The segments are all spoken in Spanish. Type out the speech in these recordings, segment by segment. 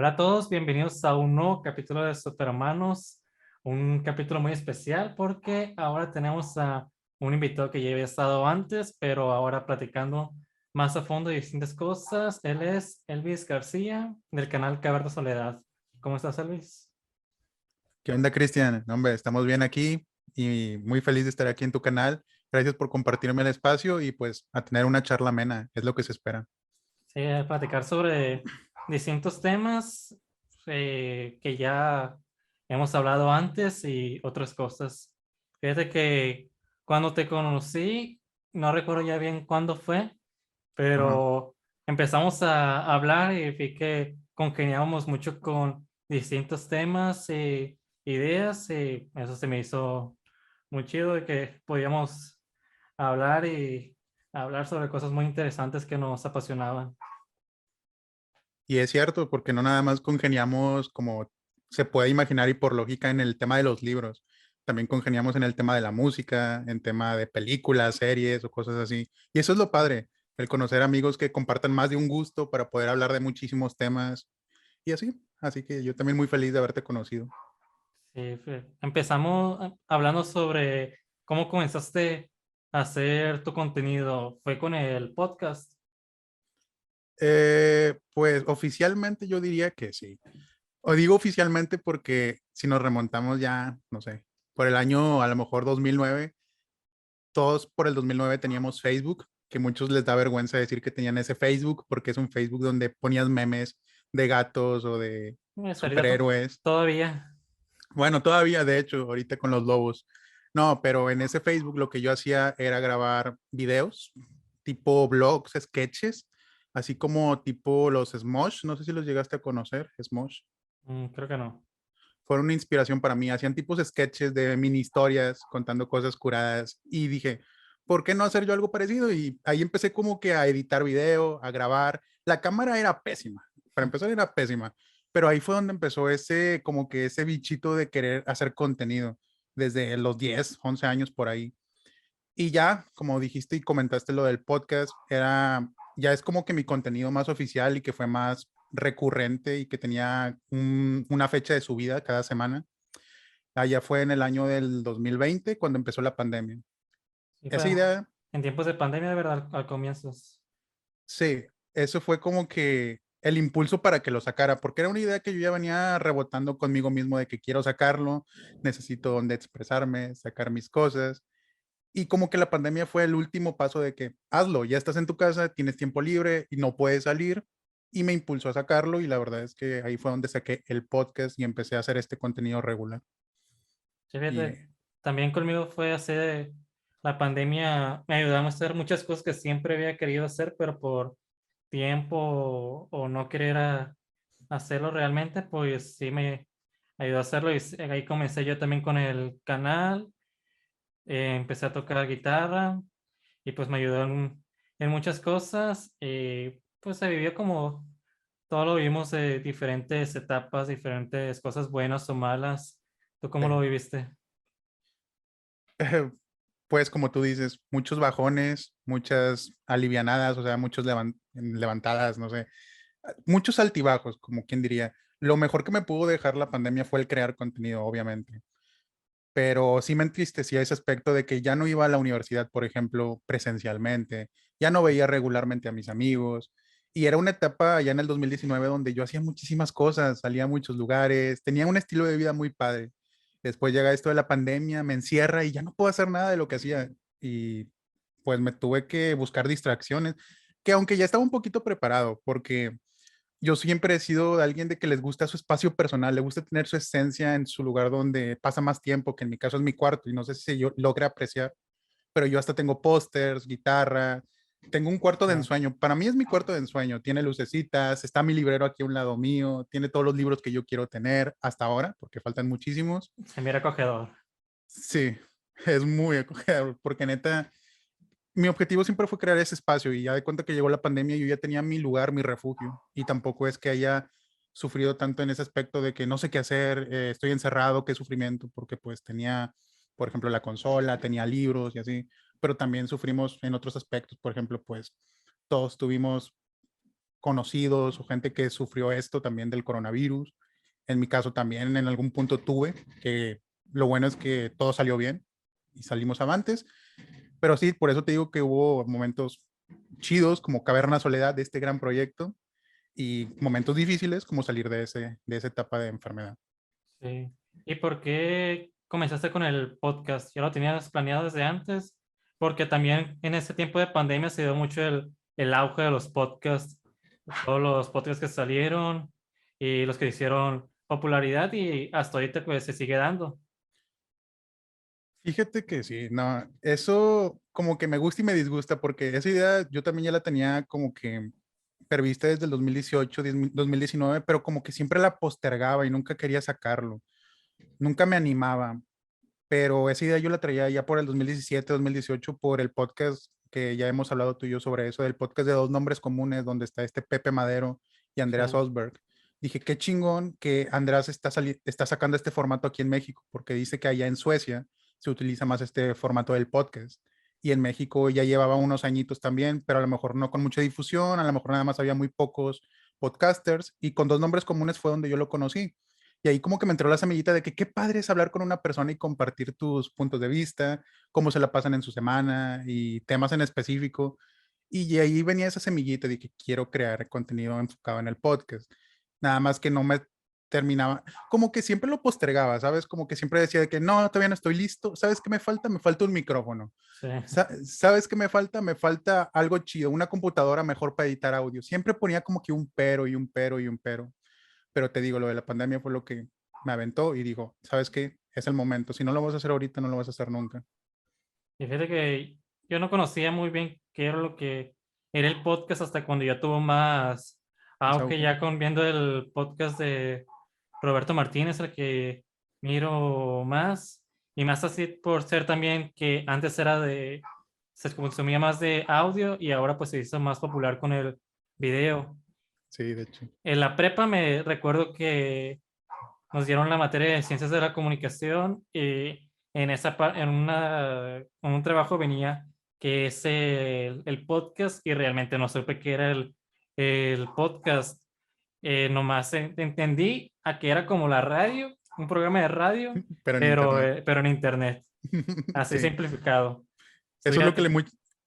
Hola a todos, bienvenidos a un nuevo capítulo de Superhumanos, un capítulo muy especial porque ahora tenemos a un invitado que ya había estado antes, pero ahora platicando más a fondo de distintas cosas. Él es Elvis García del canal Caberta Soledad. ¿Cómo estás, Elvis? ¿Qué onda, Cristian? No, hombre, estamos bien aquí y muy feliz de estar aquí en tu canal. Gracias por compartirme el espacio y pues a tener una charla amena, es lo que se espera. Sí, a platicar sobre distintos temas que ya hemos hablado antes y otras cosas. Fíjate que cuando te conocí, no recuerdo ya bien cuándo fue, Ajá. pero empezamos a hablar y vi que congeniábamos mucho con distintos temas y ideas y eso se me hizo muy chido de que podíamos hablar y hablar sobre cosas muy interesantes que nos apasionaban. Y es cierto, porque no nada más congeniamos como se puede imaginar y por lógica en el tema de los libros, también congeniamos en el tema de la música, en tema de películas, series o cosas así. Y eso es lo padre, el conocer amigos que compartan más de un gusto para poder hablar de muchísimos temas y así. Así que yo también muy feliz de haberte conocido. Sí, empezamos hablando sobre cómo comenzaste a hacer tu contenido. ¿Fue con el podcast? Pues oficialmente yo diría que sí. O digo oficialmente porque si nos remontamos ya, no sé, por el año a lo mejor 2009, todos por el 2009 teníamos Facebook, que muchos les da vergüenza decir que tenían ese Facebook porque es un Facebook donde ponías memes de gatos o de Estaría superhéroes. todavía. Bueno, todavía de hecho, ahorita con los lobos. No, pero en ese Facebook lo que yo hacía era grabar videos, tipo blogs, sketches, así como tipo los Smosh, no sé si los llegaste a conocer, Smosh. Creo que no. Fueron una inspiración para mí. Hacían tipos de sketches de mini historias contando cosas curadas y dije, ¿por qué no hacer yo algo parecido? Y ahí empecé como que a editar video, a grabar. La cámara era pésima, para empezar era pésima, pero ahí fue donde empezó ese, como que ese bichito de querer hacer contenido desde los 10 11 años por ahí. Y ya, como dijiste y comentaste lo del podcast, ya es como que mi contenido más oficial y que fue más recurrente y que tenía una fecha de subida cada semana. Allá fue en el año del 2020 cuando empezó la pandemia. Sí, fue Esa idea, en tiempos de pandemia, de verdad, al comienzo. sí, eso fue como que el impulso para que lo sacara, porque era una idea que yo ya venía rebotando conmigo mismo de que quiero sacarlo, necesito donde expresarme, sacar mis cosas. Y como que la pandemia fue el último paso de que hazlo, ya estás en tu casa, tienes tiempo libre y no puedes salir. Y me impulsó a sacarlo y la verdad es que ahí fue donde saqué el podcast y empecé a hacer este contenido regular. Sí, Y fíjate, también conmigo fue hacer, la pandemia me ayudó a hacer muchas cosas que siempre había querido hacer, pero por tiempo o no querer hacerlo realmente, pues sí me ayudó a hacerlo y ahí comencé yo también con el canal, empecé a tocar guitarra y pues me ayudó en muchas cosas y pues se vivió como todo lo vivimos de diferentes etapas, diferentes cosas buenas o malas. ¿Tú cómo lo eh, viviste? pues como tú dices, muchos bajones, muchas alivianadas, o sea, muchos levantadas, no sé, muchos altibajos, como quien diría. Lo mejor que me pudo dejar la pandemia fue el crear contenido, obviamente, pero sí me entristecía ese aspecto de que ya no iba a la universidad, por ejemplo, presencialmente, ya no veía regularmente a mis amigos, y era una etapa ya en el 2019 donde yo hacía muchísimas cosas, salía a muchos lugares, tenía un estilo de vida muy padre. Después llega esto de la pandemia, me encierra y ya no puedo hacer nada de lo que hacía, y pues me tuve que buscar distracciones, que aunque ya estaba un poquito preparado, porque yo siempre he sido de alguien de que les gusta su espacio personal, le gusta tener su esencia en su lugar donde pasa más tiempo, que en mi caso es mi cuarto, y no sé si yo logre apreciar, pero yo hasta tengo pósters, guitarra, tengo un cuarto de Sí. ensueño. Para mí es mi cuarto de ensueño, tiene lucecitas, está mi librero aquí a un lado mío, tiene todos los libros que yo quiero tener hasta ahora, porque faltan muchísimos. Se mira acogedor. Sí, es muy acogedor, porque neta, mi objetivo siempre fue crear ese espacio y ya de cuenta que llegó la pandemia yo ya tenía mi lugar, mi refugio y tampoco es que haya sufrido tanto en ese aspecto de que no sé qué hacer, estoy encerrado, qué sufrimiento, porque pues tenía, por ejemplo, la consola, tenía libros y así, pero también sufrimos en otros aspectos, por ejemplo, pues todos tuvimos conocidos o gente que sufrió esto también del coronavirus. En mi caso también en algún punto tuve, que lo bueno es que todo salió bien y salimos avantes, pero sí, por eso te digo que hubo momentos chidos como Caverna Soledad de este gran proyecto y momentos difíciles como salir de esa etapa de enfermedad. Sí. ¿Y por qué comenzaste con el podcast? ¿Ya lo tenías planeado desde antes? Porque también en ese tiempo de pandemia se dio mucho el auge de los podcasts, todos los podcasts que salieron y los que hicieron popularidad y hasta ahorita pues se sigue dando. Fíjate que sí, no, eso como que me gusta y me disgusta porque esa idea yo también ya la tenía como que prevista desde el 2018, 2019, pero como que siempre la postergaba y nunca quería sacarlo, nunca me animaba, pero esa idea yo la traía ya por el 2017, 2018 por el podcast que ya hemos hablado tú y yo sobre eso, del podcast de Dos Nombres Comunes, donde está este Pepe Madero y Andreas Sí, Osberg. Dije, qué chingón que Andreas está sacando este formato aquí en México, porque dice que allá en Suecia se utiliza más este formato del podcast. Y en México ya llevaba unos añitos también, pero a lo mejor no con mucha difusión, a lo mejor nada más había muy pocos podcasters, y con Dos Nombres Comunes fue donde yo lo conocí. Y ahí como que me entró la semillita de que qué padre es hablar con una persona y compartir tus puntos de vista, cómo se la pasan en su semana y temas en específico. Y de ahí venía esa semillita de que quiero crear contenido enfocado en el podcast. Nada más que no me terminaba, como que siempre lo postergaba, ¿sabes? Como que siempre decía de que no, todavía no estoy listo. ¿Sabes qué me falta? Me falta un micrófono. sí. ¿Sabes qué me falta? Me falta algo chido, una computadora mejor para editar audio. Siempre ponía como que un pero y un pero y un pero te digo, lo de la pandemia fue lo que me aventó y digo, ¿sabes qué? Es el momento. Si no lo vas a hacer ahorita, no lo vas a hacer nunca. Y fíjate que yo no conocía muy bien qué era lo que era el podcast hasta cuando ya tuvo más Más auge, auge. ya con viendo el podcast de Roberto Martínez, el que miro más, y más así por ser también que antes era se consumía más de audio y ahora pues se hizo más popular con el video. Sí, de hecho. En la prepa me recuerdo que nos dieron la materia de ciencias de la comunicación y en un trabajo venía que es el podcast y realmente no supe qué era el podcast. Nomás entendí a que era como la radio, un programa de radio, Pero en internet. pero en internet, así Sí. simplificado. ¿Tú Eso es lo que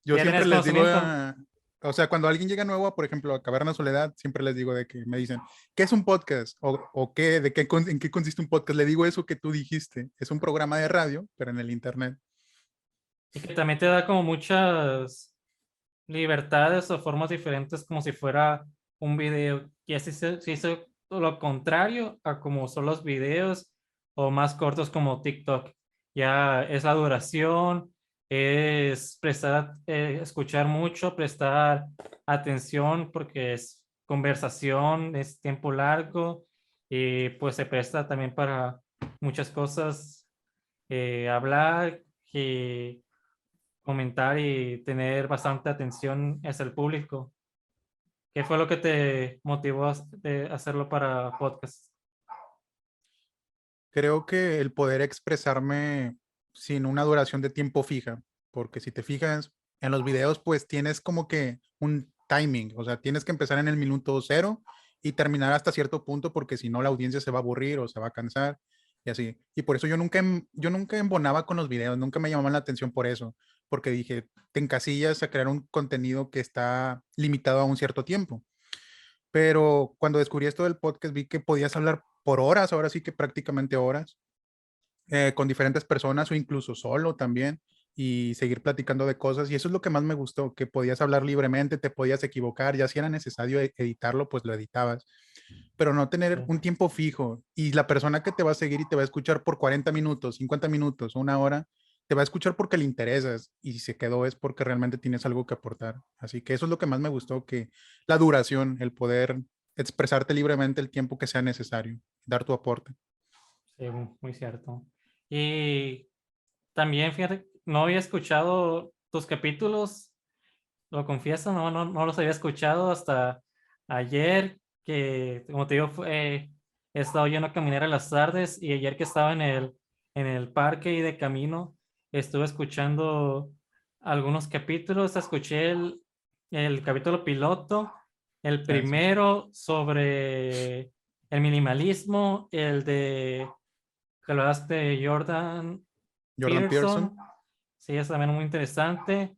yo ya siempre tenías les digo conocimiento? o sea, cuando alguien llega nuevo, por ejemplo, a Caverna Soledad, siempre les digo de que me dicen, ¿qué es un podcast? O qué, en qué consiste un podcast. Le digo eso que tú dijiste. Es un programa de radio, pero en el internet. Y que también te da como muchas libertades o formas diferentes como si fuera un video. Y así se hizo lo contrario a como son los videos o más cortos como TikTok. Ya es la duración, es escuchar mucho, prestar atención porque es conversación, es tiempo largo y pues se presta también para muchas cosas, hablar y comentar y tener bastante atención hacia el público. ¿Qué fue lo que te motivó de hacerlo para podcast? Creo que el poder expresarme sin una duración de tiempo fija, porque si te fijas en los videos, pues tienes como que un timing, o sea, tienes que empezar en el minuto cero y terminar hasta cierto punto, porque si no la audiencia se va a aburrir o se va a cansar y así. Y por eso yo nunca embonaba con los videos, nunca me llamaban la atención por eso, porque dije, te encasillas a crear un contenido que está limitado a un cierto tiempo. Pero cuando descubrí esto del podcast, vi que podías hablar por horas, ahora sí que prácticamente horas, con diferentes personas o incluso solo también y seguir platicando de cosas. Y eso es lo que más me gustó, que podías hablar libremente, te podías equivocar, ya si era necesario editarlo, pues lo editabas, pero no tener un tiempo fijo y la persona que te va a seguir y te va a escuchar por 40 minutos, 50 minutos, una hora, te va a escuchar porque le interesas y si se quedó es porque realmente tienes algo que aportar. Así que eso es lo que más me gustó, que la duración, el poder expresarte libremente el tiempo que sea necesario, dar tu aporte. Sí, muy cierto. Y también, fíjate, no había escuchado tus capítulos, lo confieso, no los había escuchado hasta ayer, que como te digo, he estado yendo a caminar a las tardes y ayer que estaba en el parque y de camino, estuve escuchando algunos capítulos, escuché el capítulo piloto El Ah, sí. primero sobre el minimalismo, el de que lo hace Jordan Jordan Peterson, Peterson, sí, es también muy interesante.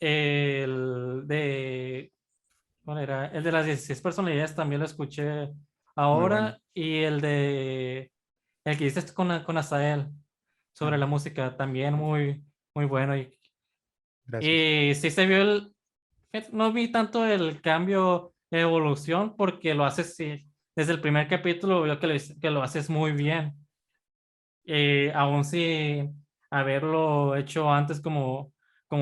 El de, ¿cuál era? El de las 16 personalidades también lo escuché muy bueno. ahora. Y el que dices con Asael sobre Ah, la música, también muy, muy bueno. gracias. Y sí se vio no vi tanto el cambio, evolución, porque lo haces, sí, desde el primer capítulo veo que lo haces muy bien. Aún sin haberlo hecho antes, como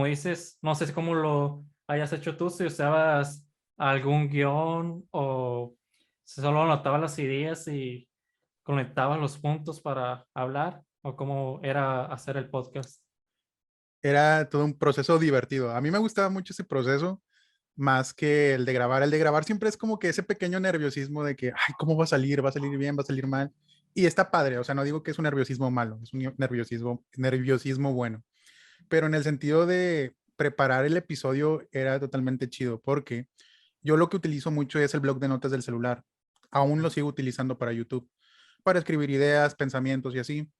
dices, no sé cómo lo hayas hecho tú, si usabas algún guión o si solo anotabas las ideas y conectabas los puntos para hablar, o cómo era hacer el podcast. Era todo un proceso divertido. A mí me gustaba mucho ese proceso más que el de grabar. El de grabar siempre es como que ese pequeño nerviosismo de que, ay, ¿cómo va a salir? ¿Va a salir bien? ¿Va a salir mal? Y está padre, o sea, no digo que es un nerviosismo malo, es un nerviosismo bueno, pero en el sentido de preparar el episodio era totalmente chido, porque yo lo que utilizo mucho es el blog de notas del celular. Aún lo sigo utilizando para YouTube, para escribir ideas, pensamientos y así.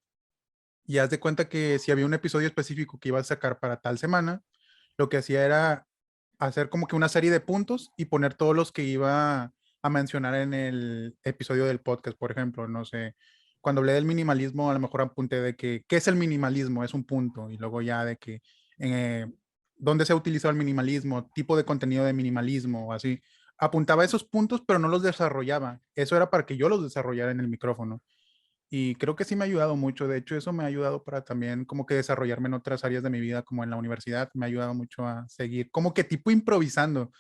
Y haz de cuenta que si había un episodio específico que iba a sacar para tal semana, lo que hacía era hacer como que una serie de puntos y poner todos los que iba a mencionar en el episodio del podcast. Por ejemplo, no sé, cuando hablé del minimalismo, a lo mejor apunté de que, ¿qué es el minimalismo? Es un punto. Y luego ya de que, eh, ¿dónde se ha utilizado el minimalismo? Tipo de contenido de minimalismo o así. Apuntaba esos puntos, pero no los desarrollaba. Eso era para que yo los desarrollara en el micrófono. Y creo que sí me ha ayudado mucho. De hecho, eso me ha ayudado para también como que desarrollarme en otras áreas de mi vida, como en la universidad. Me ha ayudado mucho a seguir, como que tipo improvisando,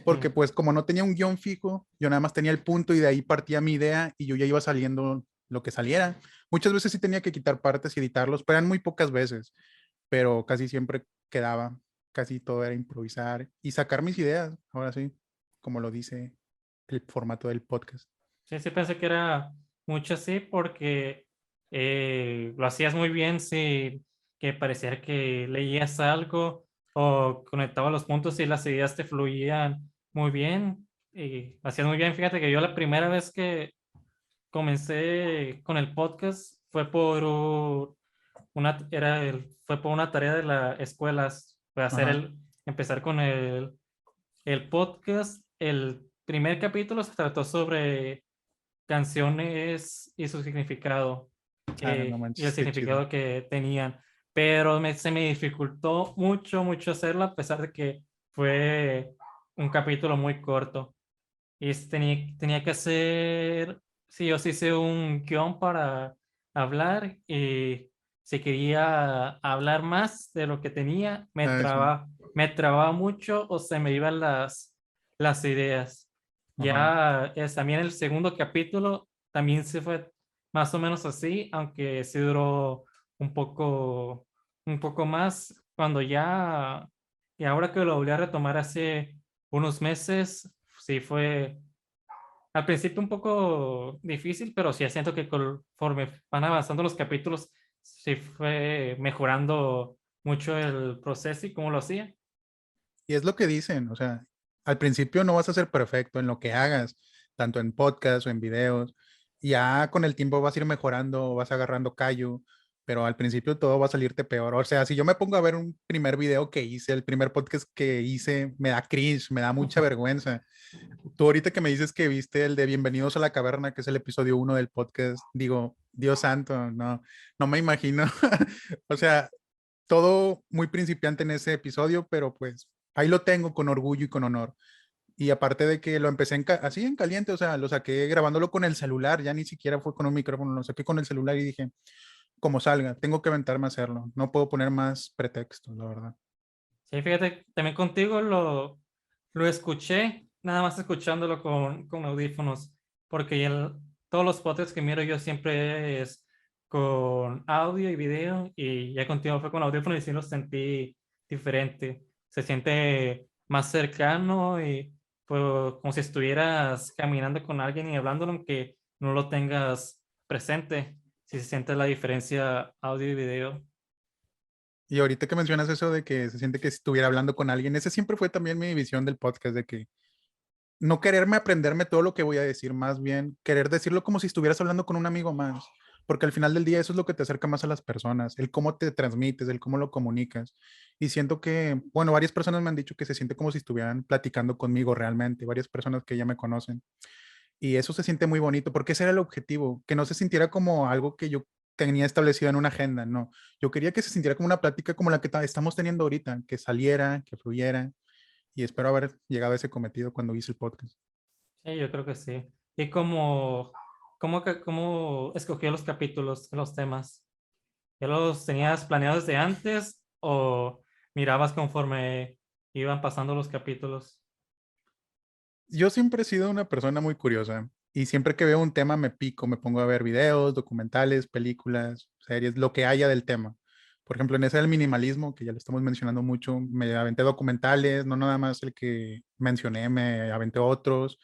porque Sí. pues como no tenía un guión fijo, yo nada más tenía el punto y de ahí partía mi idea y yo ya iba saliendo lo que saliera. Muchas veces sí tenía que quitar partes y editarlos, pero eran muy pocas veces, pero casi siempre quedaba, casi todo era improvisar y sacar mis ideas, ahora sí, como lo dice el formato del podcast. Sí, sí pensé que era mucho así porque lo hacías muy bien, sí, que pareciera que leías algo o conectabas los puntos y las ideas te fluían muy bien y hacías muy bien. Fíjate que yo la primera vez que comencé con el podcast fue fue por una tarea de la escuela, fue Ajá. empezar con el podcast. El primer capítulo se trató sobre canciones y su significado, Ah, no y el manches, qué chido. significado que tenían. Pero se me dificultó mucho, mucho hacerlo, a pesar de que fue un capítulo muy corto. Y tenía que hacer, sí, yo sí hice un guión para hablar, y si quería hablar más de lo que tenía, Ah, sí. me trababa mucho o se me iban las ideas. Ajá. Ya es también el segundo capítulo, también se fue más o menos así, aunque sí duró un poco más. Y ahora que lo volví a retomar hace unos meses, sí fue al principio un poco difícil, pero sí siento que conforme van avanzando los capítulos, sí fue mejorando mucho el proceso y cómo lo hacía. Y es lo que dicen, o sea, al principio no vas a ser perfecto en lo que hagas, tanto en podcast o en videos. Ya con el tiempo vas a ir mejorando, vas agarrando callo, pero al principio todo va a salirte peor. O sea, si yo me pongo a ver un primer video que hice, el primer podcast que hice, me da cringe, me da mucha vergüenza. Tú ahorita que me dices que viste el de Bienvenidos a la Caverna, que es el episodio 1 del podcast, digo, Dios santo, no, no me imagino. O sea, todo muy principiante en ese episodio, pero pues ahí lo tengo con orgullo y con honor. Y aparte de que lo empecé así en caliente, o sea, lo saqué grabándolo con el celular, ya ni siquiera fue con un micrófono, lo saqué con el celular y dije, como salga, tengo que aventarme a hacerlo, no puedo poner más pretextos, la verdad. Sí, fíjate, también contigo lo escuché, nada más escuchándolo con audífonos, porque todos los podcasts que miro yo siempre es con audio y video, y ya contigo fue con audífonos y sí lo sentí diferente. Se siente más cercano y pues, como si estuvieras caminando con alguien y hablándolo, aunque no lo tengas presente. Si se siente la diferencia audio y video. Y ahorita que mencionas eso de que se siente que estuviera hablando con alguien, ese siempre fue también mi visión del podcast, de que no quererme aprenderme todo lo que voy a decir, más bien querer decirlo como si estuvieras hablando con un amigo más, porque al final del día eso es lo que te acerca más a las personas, el cómo te transmites, el cómo lo comunicas. Y siento que, bueno, varias personas me han dicho que se siente como si estuvieran platicando conmigo realmente, varias personas que ya me conocen. Y eso se siente muy bonito, porque ese era el objetivo, que no se sintiera como algo que yo tenía establecido en una agenda, no. Yo quería que se sintiera como una plática como la que estamos teniendo ahorita, que saliera, que fluyera, y espero haber llegado a ese cometido cuando hice el podcast. Sí, yo creo que sí. ¿Y cómo escogió los capítulos, los temas? ¿Ya los tenías planeados desde antes o mirabas conforme iban pasando los capítulos? Yo siempre he sido una persona muy curiosa y siempre que veo un tema me pico, me pongo a ver videos, documentales, películas, series, lo que haya del tema. Por ejemplo, en ese del minimalismo, que ya lo estamos mencionando mucho, me aventé documentales, no nada más el que mencioné, me aventé otros.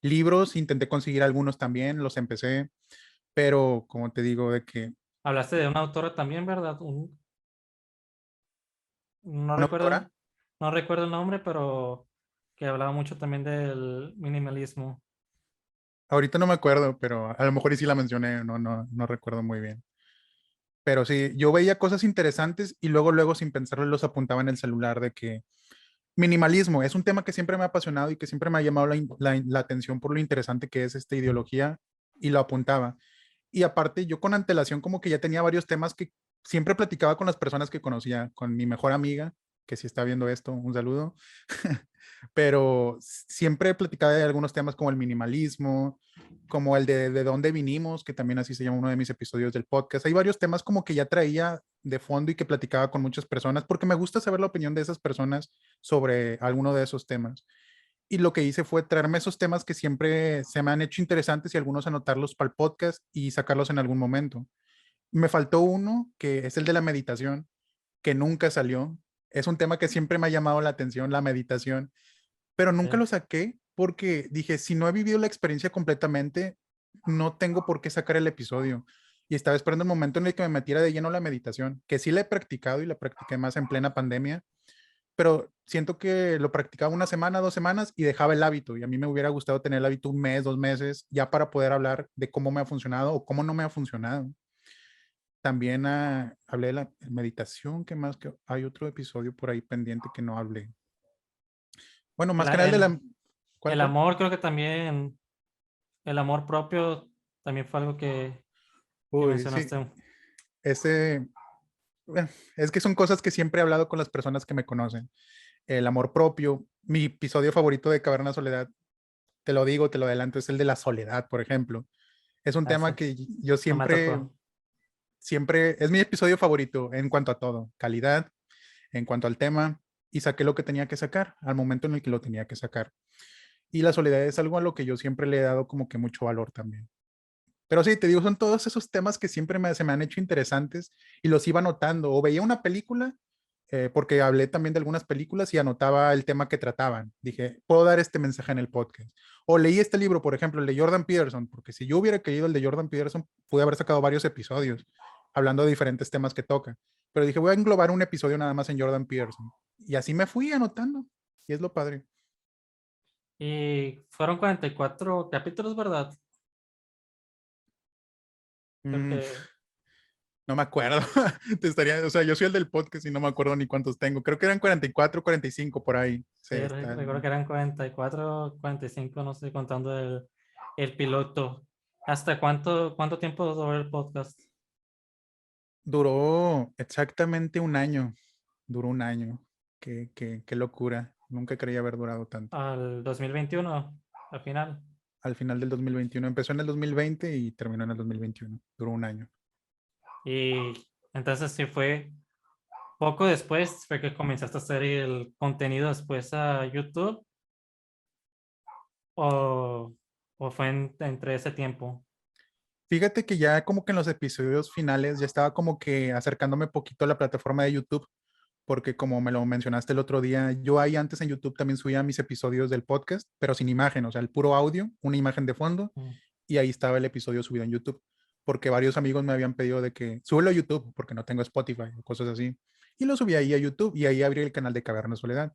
Libros, intenté conseguir algunos también, los empecé, pero como te digo, de que Hablaste de una autora también, ¿verdad? No una recuerdo, autora, no recuerdo el nombre, pero que hablaba mucho también del minimalismo. ahorita no me acuerdo, pero a lo mejor y sí la mencioné, no recuerdo muy bien. Pero sí, yo veía cosas interesantes y luego sin pensarlo los apuntaba en el celular de que minimalismo es un tema que siempre me ha apasionado y que siempre me ha llamado la atención por lo interesante que es esta ideología y lo apuntaba. Y aparte, yo con antelación como que ya tenía varios temas que siempre platicaba con las personas que conocía, con mi mejor amiga, que si está viendo esto, un saludo, pero siempre platicaba de algunos temas como el minimalismo, como el de dónde vinimos, que también así se llama uno de mis episodios del podcast. Hay varios temas como que ya traía de fondo y que platicaba con muchas personas, porque me gusta saber la opinión de esas personas sobre alguno de esos temas. Y lo que hice fue traerme esos temas que siempre se me han hecho interesantes y algunos anotarlos para el podcast y sacarlos en algún momento. Me faltó uno que es el de la meditación, que nunca salió. Es un tema que siempre me ha llamado la atención, la meditación, pero nunca Sí. lo saqué porque dije, si no he vivido la experiencia completamente, no tengo por qué sacar el episodio. Y estaba esperando el momento en el que me metiera de lleno a la meditación, que sí la he practicado y la practiqué más en plena pandemia, pero siento que lo practicaba una semana, 2 semanas y dejaba el hábito. Y a mí me hubiera gustado tener el hábito un mes, 2 meses, ya para poder hablar de cómo me ha funcionado o cómo no me ha funcionado. También hablé de la meditación, que más que hay otro episodio por ahí pendiente que no hablé. Bueno, El, más que nada el de el, la... ¿Cuál, el cuál? amor, creo que también, el amor propio también fue algo que Uy, sí, mencionaste. ese, bueno, es que son cosas que siempre he hablado con las personas que me conocen. El amor propio, mi episodio favorito de Caverna Soledad, te lo digo, te lo adelanto, es el de la soledad, por ejemplo. Es un tema Ese, que yo no me siempre, tocó. siempre, es mi episodio favorito en cuanto a todo, calidad, en cuanto al tema, y saqué lo que tenía que sacar al momento en el que lo tenía que sacar. Y la soledad es algo a lo que yo siempre le he dado como que mucho valor también. Pero sí, te digo, son todos esos temas que siempre se me han hecho interesantes y los iba anotando. O veía una película, porque hablé también de algunas películas y anotaba el tema que trataban. Dije, puedo dar este mensaje en el podcast. O leí este libro, por ejemplo, el de Jordan Peterson, porque si yo hubiera querido el de Jordan Peterson, pude haber sacado varios episodios hablando de diferentes temas que toca. Pero dije, voy a englobar un episodio nada más en Jordan Peterson. Y así me fui anotando. Y es lo padre. Y fueron 44 capítulos, ¿verdad? Creo Mm, que No me acuerdo. Te estaría, o sea, yo soy el del podcast y no me acuerdo ni cuántos tengo. Creo que eran 44, 45 por ahí. Sí, sí, está. recuerdo que eran 44, 45, no sé, contando el piloto. ¿Hasta cuánto tiempo duró el podcast? Duró exactamente un año. Duró un año. Qué locura. Nunca creía haber durado tanto. Al 2021, al final. Al final del 2021. Empezó en el 2020 y terminó en el 2021. Duró un año. Y entonces sí fue poco después, fue que comenzaste a hacer el contenido después a YouTube o, o fue entre ese tiempo. Fíjate que ya como que en los episodios finales ya estaba como que acercándome poquito a la plataforma de YouTube, porque como me lo mencionaste el otro día, yo ahí antes en YouTube también subía mis episodios del podcast, pero sin imagen, o sea, el puro audio, una imagen de fondo, Mm. y ahí estaba el episodio subido en YouTube, porque varios amigos me habían pedido de que súbelo a YouTube, porque no tengo Spotify o cosas así, y lo subí ahí a YouTube y ahí abrí el canal de Caverna Soledad.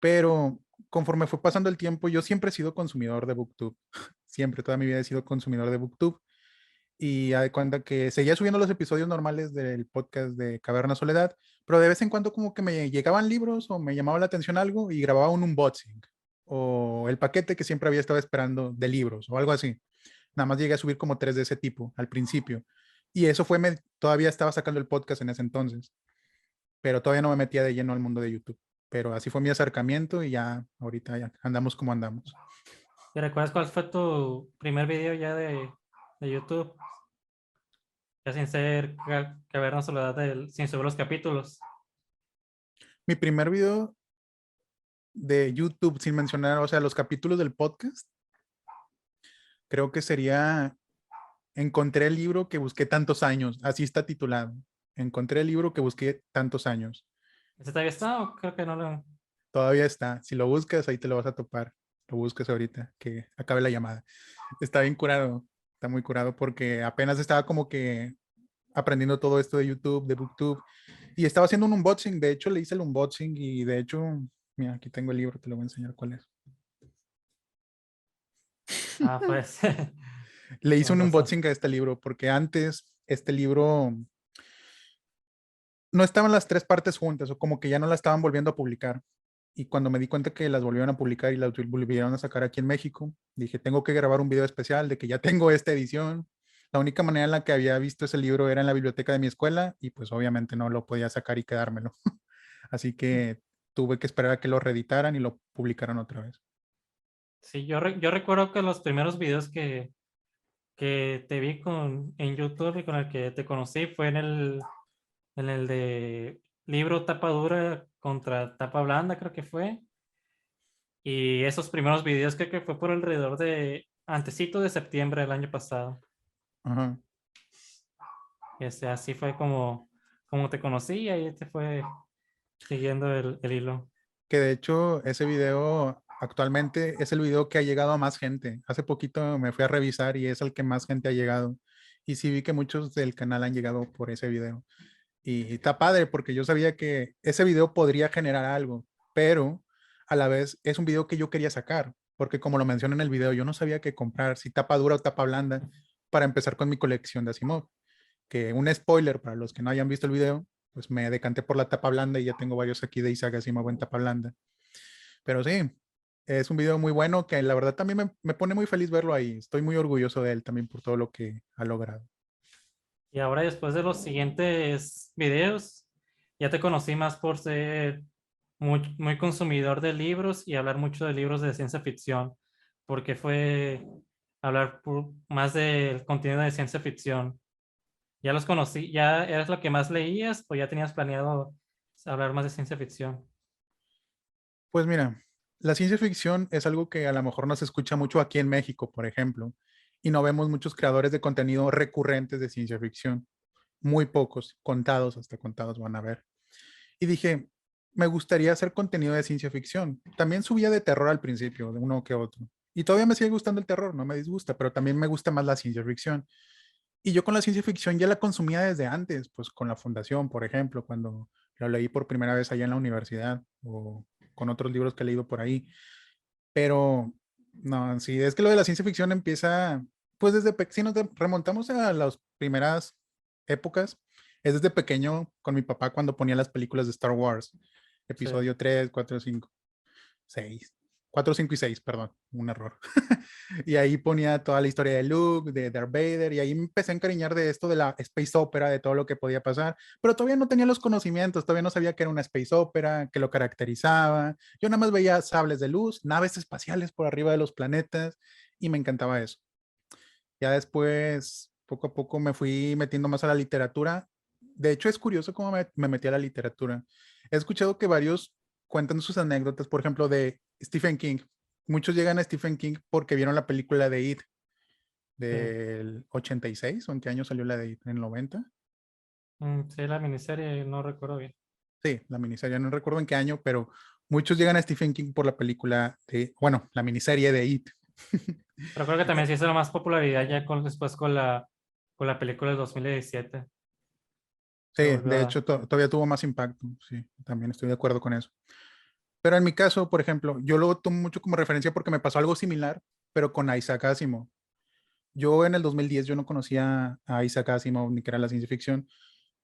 Pero conforme fue pasando el tiempo, yo siempre he sido consumidor de BookTube. Siempre, toda mi vida he sido consumidor de BookTube. Y a de cuenta que seguía subiendo los episodios normales del podcast de Caverna Soledad, pero de vez en cuando como que me llegaban libros o me llamaba la atención algo y grababa un unboxing o el paquete que siempre había estado esperando de libros o algo así. Nada más llegué a subir como 3 de ese tipo al principio. Y eso fue, todavía estaba sacando el podcast en ese entonces, pero todavía no me metía de lleno al mundo de YouTube. Pero así fue mi acercamiento y ya ahorita ya andamos como andamos. ¿Y recuerdas cuál fue tu primer video ya de YouTube? Ya sin ser Caverna Soledad, sin subir los capítulos. Mi primer video de YouTube, sin mencionar, o sea, los capítulos del podcast, creo que sería Encontré el libro que busqué tantos años. Así está titulado. Encontré el libro que busqué tantos años. ¿Ese todavía está o creo que no lo... Todavía está. Si lo buscas, ahí te lo vas a topar. Lo buscas ahorita, que acabe la llamada. Está bien curado. Está muy curado porque apenas estaba como que aprendiendo todo esto de YouTube, de BookTube. Y estaba haciendo un unboxing. De hecho, le hice el unboxing y de hecho, mira, aquí tengo el libro, te lo voy a enseñar cuál es. Ah, pues, Le hice con un razón. unboxing a este libro porque antes este libro no estaban las 3 partes juntas o como que ya no la estaban volviendo a publicar. Y cuando me di cuenta que las volvieron a publicar y las volvieron a sacar aquí en México, dije, tengo que grabar un video especial de que ya tengo esta edición. La única manera en la que había visto ese libro era en la biblioteca de mi escuela y pues obviamente no lo podía sacar y quedármelo. Así que tuve que esperar a que lo reeditaran y lo publicaran otra vez. Sí, yo recuerdo que los primeros videos que te vi en YouTube y con el que te conocí fue en el de libro tapa dura contra tapa blanda, creo que fue. Y esos primeros videos creo que fue por alrededor de antesito de septiembre del año pasado. Ajá. Así fue como te conocí y ahí te fue siguiendo el hilo. Que de hecho ese video actualmente es el video que ha llegado a más gente. Hace poquito me fui a revisar y es el que más gente ha llegado. Y sí vi que muchos del canal han llegado por ese video. Y está padre porque yo sabía que ese video podría generar algo, pero a la vez es un video que yo quería sacar, porque como lo mencioné en el video, yo no sabía qué comprar, si tapa dura o tapa blanda, para empezar con mi colección de Asimov. Que un spoiler para los que no hayan visto el video, pues me decanté por la tapa blanda y ya tengo varios aquí de Isaac Asimov en tapa blanda. Pero sí, es un video muy bueno que la verdad también me pone muy feliz verlo ahí. Estoy muy orgulloso de él también por todo lo que ha logrado. Y ahora después de los siguientes videos, ya te conocí más por ser muy consumidor de libros y hablar mucho de libros de ciencia ficción, porque fue hablar más del contenido de ciencia ficción. ¿Ya los conocí? ¿Ya eras lo que más leías o ya tenías planeado hablar más de ciencia ficción? Pues mira, la ciencia ficción es algo que a lo mejor no se escucha mucho aquí en México, por ejemplo, y no vemos muchos creadores de contenido recurrentes de ciencia ficción. Muy pocos, contados, hasta contados van a ver. Y dije, me gustaría hacer contenido de ciencia ficción. También subía de terror al principio, de uno que otro. Y todavía me sigue gustando el terror, no me disgusta, pero también me gusta más la ciencia ficción. Y yo con la ciencia ficción ya la consumía desde antes, pues con la Fundación, por ejemplo, cuando lo leí por primera vez allá en la universidad o con otros libros que he leído por ahí. Pero no, sí, es que lo de la ciencia ficción empieza, pues desde, si nos remontamos a las primeras épocas, es desde pequeño con mi papá cuando ponía las películas de Star Wars, Sí. episodio 3 4 5 6 4 5 y 6 perdón, un error. Y ahí ponía toda la historia de Luke, de Darth Vader, y ahí me empecé a encariñar de esto de la space opera, de todo lo que podía pasar, pero todavía no tenía los conocimientos, todavía no sabía que era una space opera, que lo caracterizaba. Yo nada más veía sables de luz, naves espaciales por arriba de los planetas, y me encantaba eso. Ya después, poco a poco me fui metiendo más a la literatura. De hecho, es curioso cómo me metí a la literatura. He escuchado que varios cuentan sus anécdotas, por ejemplo, de Stephen King. Muchos llegan a Stephen King porque vieron la película de It Sí. del 86, ¿o en qué año salió la de It? ¿En el 90? Sí, la miniserie no recuerdo bien. Sí, la miniserie, no recuerdo en qué año, pero muchos llegan a Stephen King por la película de, bueno, la miniserie de It. Pero creo que también se hizo más popularidad ya después con la película del 2017. Sí, Se volvió de a... hecho todavía tuvo más impacto, sí, también estoy de acuerdo con eso. Pero en mi caso, por ejemplo, yo lo tomo mucho como referencia porque me pasó algo similar, pero con Isaac Asimov. Yo en el 2010 yo no conocía a Isaac Asimov ni que era la ciencia ficción,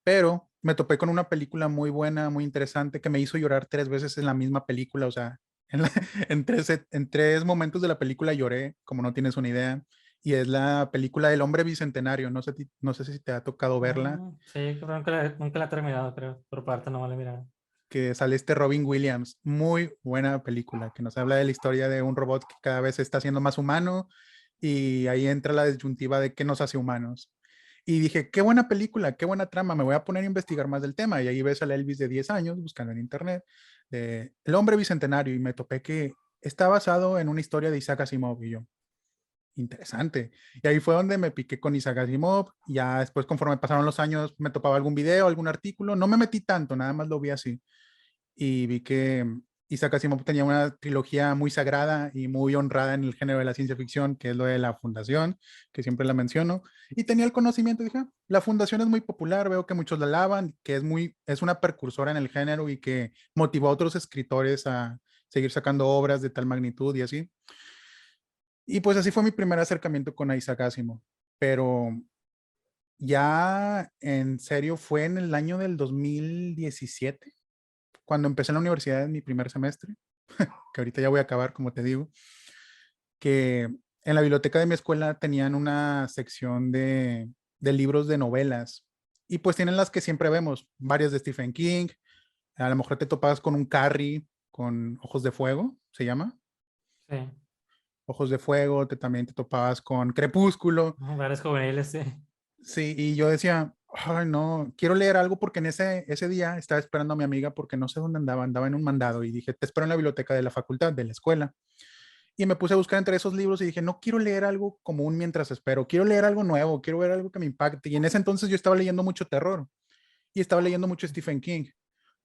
pero me topé con una película muy buena, muy interesante, que me hizo llorar 3 veces en la misma película, o sea, en, la- en tres momentos de la película lloré, como no tienes una idea, y es la película del hombre bicentenario, no sé si te ha tocado verla, Sí, creo que nunca la he terminado, creo. Por parte no vale mirar. que sale este Robin Williams, muy buena película, que nos habla de la historia de un robot que cada vez se está haciendo más humano, y ahí entra la disyuntiva de qué nos hace humanos. Y dije, qué buena película, qué buena trama, me voy a poner a investigar más del tema. Y ahí ves al Elvis de 10 años buscando en internet, El hombre bicentenario, y me topé que está basado en una historia de Isaac Asimov. Y yo, interesante. Y ahí fue donde me piqué con Isaac Asimov. Ya después, conforme pasaron los años, me topaba algún video, algún artículo. No me metí tanto, nada más lo vi así y vi que Isaac Asimov tenía una trilogía muy sagrada y muy honrada en el género de la ciencia ficción, que es lo de la Fundación, que siempre la menciono, y tenía el conocimiento, dije, "Ah, la Fundación es muy popular, veo que muchos la alaban, que es una precursora en el género y que motivó a otros escritores a seguir sacando obras de tal magnitud y así. Y pues así fue mi primer acercamiento con Isaac Asimov, pero ya en serio fue en el año del 2017 cuando empecé en la universidad en mi primer semestre, que ahorita ya voy a acabar, como te digo, que en la biblioteca de mi escuela tenían una sección de libros de novelas. Y pues tienen las que siempre vemos, varias de Stephen King. A lo mejor te topabas con un Carrie, con Ojos de Fuego, se llama. Sí. Ojos de Fuego, también te topabas con Crepúsculo. Varios juveniles, sí. Sí, y yo decía, ay, no, quiero leer algo porque en ese día estaba esperando a mi amiga porque no sé dónde andaba, andaba en un mandado y dije, te espero en la biblioteca de la facultad, de la escuela. Y me puse a buscar entre esos libros y dije, no quiero leer algo común mientras espero, quiero leer algo nuevo, quiero ver algo que me impacte. Y en ese entonces yo estaba leyendo mucho terror y estaba leyendo mucho Stephen King,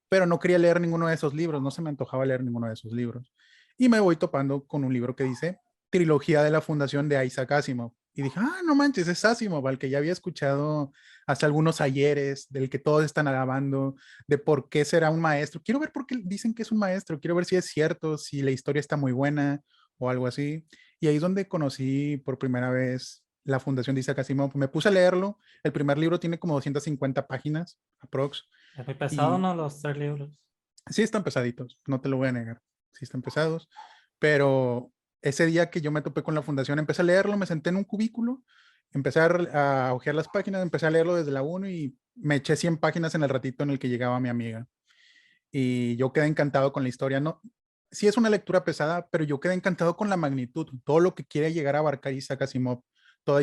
pero no quería leer ninguno de esos libros, no se me antojaba leer ninguno de esos libros. Y me voy topando con un libro que dice Trilogía de la Fundación de Isaac Asimov. Y dije, ah, no manches, es Asimov, al que ya había escuchado hace algunos ayeres, del que todos están alabando, de por qué será un maestro. Quiero ver por qué dicen que es un maestro, quiero ver si es cierto, si la historia está muy buena o algo así. Y ahí es donde conocí por primera vez la Fundación de Isaac Asimov. Me puse a leerlo. El primer libro tiene como 250 páginas, aprox. Es muy pesado, Y ¿no? Los 3 libros. sí están pesaditos, no te lo voy a negar, sí están pesados, pero ese día que yo me topé con la fundación, empecé a leerlo, me senté en un cubículo, empecé a hojear las páginas, empecé a leerlo desde la uno y me eché 100 páginas en el ratito en el que llegaba mi amiga. Y yo quedé encantado con la historia, no, sí es una lectura pesada, pero yo quedé encantado con la magnitud, todo lo que quiere llegar a abarcar Isaac Asimov, toda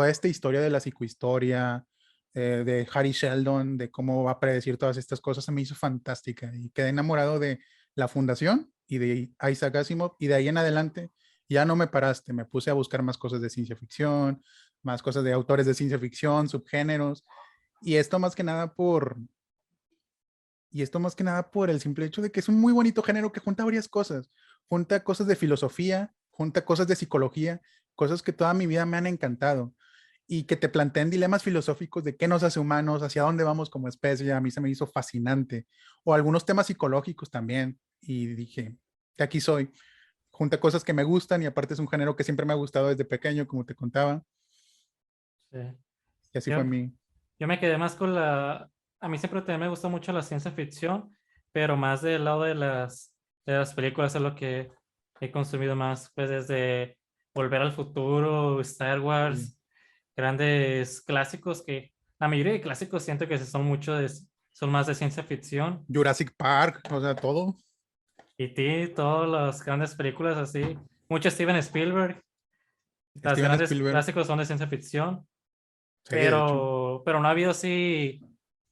esta historia de la psicohistoria, de Harry Sheldon, de cómo va a predecir todas estas cosas, se me hizo fantástica y quedé enamorado de la fundación y de Isaac Asimov y de ahí en adelante ya no me paraste, me puse a buscar más cosas de ciencia ficción, más cosas de autores de ciencia ficción, subgéneros y esto más que nada por el simple hecho de que es un muy bonito género que junta varias cosas. Junta cosas de filosofía, junta cosas de psicología, cosas que toda mi vida me han encantado y que te plantean dilemas filosóficos de qué nos hace humanos, hacia dónde vamos como especie. A mí se me hizo fascinante. O algunos temas psicológicos también. Y dije, de aquí soy. Junta cosas que me gustan y aparte es un género que siempre me ha gustado desde pequeño, como te contaba. Sí. Y así fue Yo, mi... yo me quedé más con la... A mí siempre también me gusta mucho la ciencia ficción, pero más del lado de las películas es lo que he consumido más, pues desde Volver al Futuro, Star Sí. Wars, grandes clásicos que la mayoría de clásicos siento que son son más de ciencia ficción. Jurassic Park, o sea, todo. Y ti, todas las grandes películas así, mucho Steven Spielberg, las Steven grandes Spielberg. clásicos son de ciencia ficción, Sí, de hecho. pero no ha habido así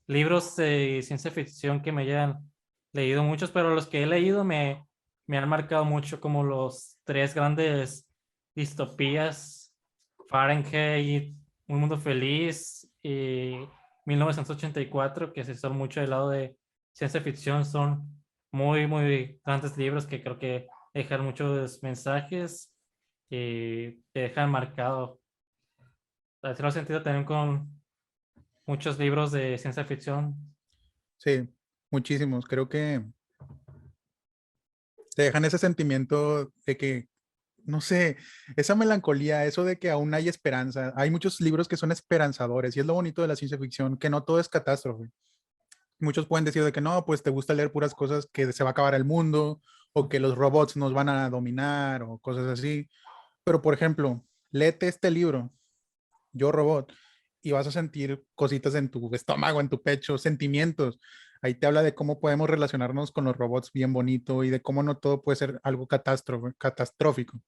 libros de ciencia ficción que me hayan leído muchos, pero los que he leído me han marcado mucho como los tres grandes distopías, Fahrenheit, Un Mundo Feliz y 1984, que se son mucho del lado de ciencia ficción, son muy grandes libros que creo que dejan muchos mensajes y te dejan marcado. Así lo he sentido también con muchos libros de ciencia ficción. Sí, muchísimos. Creo que Te dejan ese sentimiento de que, no sé, esa melancolía, eso de que aún hay esperanza. Hay muchos libros que son esperanzadores y es lo bonito de la ciencia ficción, que no todo es catástrofe. Muchos pueden decir de que no, pues te gusta leer puras cosas que se va a acabar el mundo o que los robots nos van a dominar o cosas así. Pero, por ejemplo, léete este libro, Yo Robot, y vas a sentir cositas en tu estómago, en tu pecho, sentimientos. Ahí te habla de cómo podemos relacionarnos con los robots bien bonito y de cómo no todo puede ser algo catastrófico.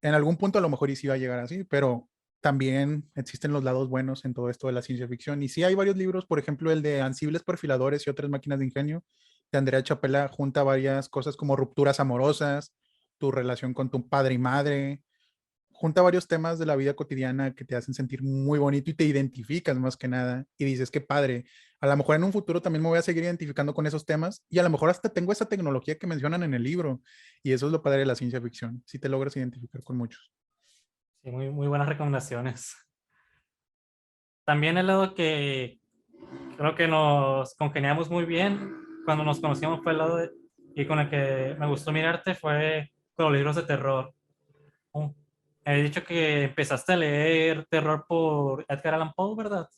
En algún punto a lo mejor y sí va a llegar así, pero también existen los lados buenos en todo esto de la ciencia ficción. Y sí hay varios libros, por ejemplo, el de Ansibles Perfiladores y otras máquinas de ingenio, de Andrea Chapela, junta varias cosas como rupturas amorosas, tu relación con tu padre y madre, junta varios temas de la vida cotidiana que te hacen sentir muy bonito y te identificas más que nada y dices, qué padre, a lo mejor en un futuro también me voy a seguir identificando con esos temas y a lo mejor hasta tengo esa tecnología que mencionan en el libro y eso es lo padre de la ciencia ficción, si te logras identificar con muchos. Sí, muy, muy buenas recomendaciones. También el lado que creo que nos congeniamos muy bien cuando nos conocimos fue el lado y con el que me gustó mirarte fue con los libros de terror. Oh, he dicho que empezaste a leer terror por Edgar Allan Poe, ¿verdad?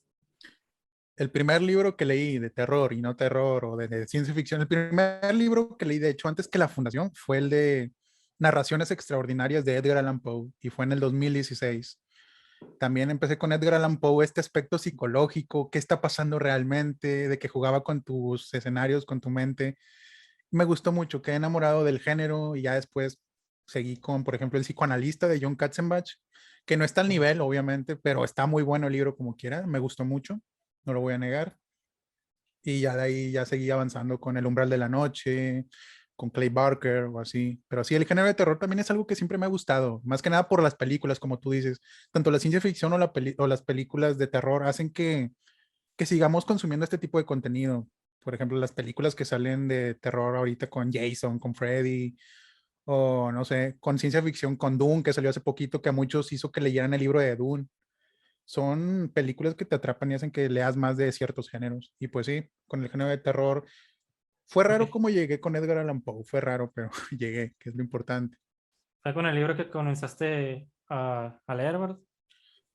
El primer libro que leí de terror y no terror o de ciencia ficción, el primer libro que leí de hecho antes que La Fundación fue el de Narraciones Extraordinarias de Edgar Allan Poe y fue en el 2016. También empecé con Edgar Allan Poe, este aspecto psicológico, qué está pasando realmente, de que jugaba con tus escenarios, con tu mente. Me gustó mucho, quedé enamorado del género y ya después seguí con, por ejemplo, El psicoanalista de John Katzenbach, que no está al nivel, obviamente, pero está muy bueno el libro como quiera, me gustó mucho, no lo voy a negar. Y ya de ahí ya seguí avanzando con El umbral de la noche, con Clay Barker o así. Pero sí, el género de terror también es algo que siempre me ha gustado, más que nada por las películas, como tú dices. Tanto la ciencia ficción o las películas de terror hacen que sigamos consumiendo este tipo de contenido. Por ejemplo, las películas que salen de terror ahorita con Jason, con Freddy, o no sé, con ciencia ficción, con Dune, que salió hace poquito, que a muchos hizo que leyeran el libro de Dune. Son películas que te atrapan y hacen que leas más de ciertos géneros. Y pues sí, con el género de terror, fue raro Ok. cómo llegué con Edgar Allan Poe, fue raro, pero llegué, que es lo importante. Fue con el libro que comenzaste a leer, ¿verdad?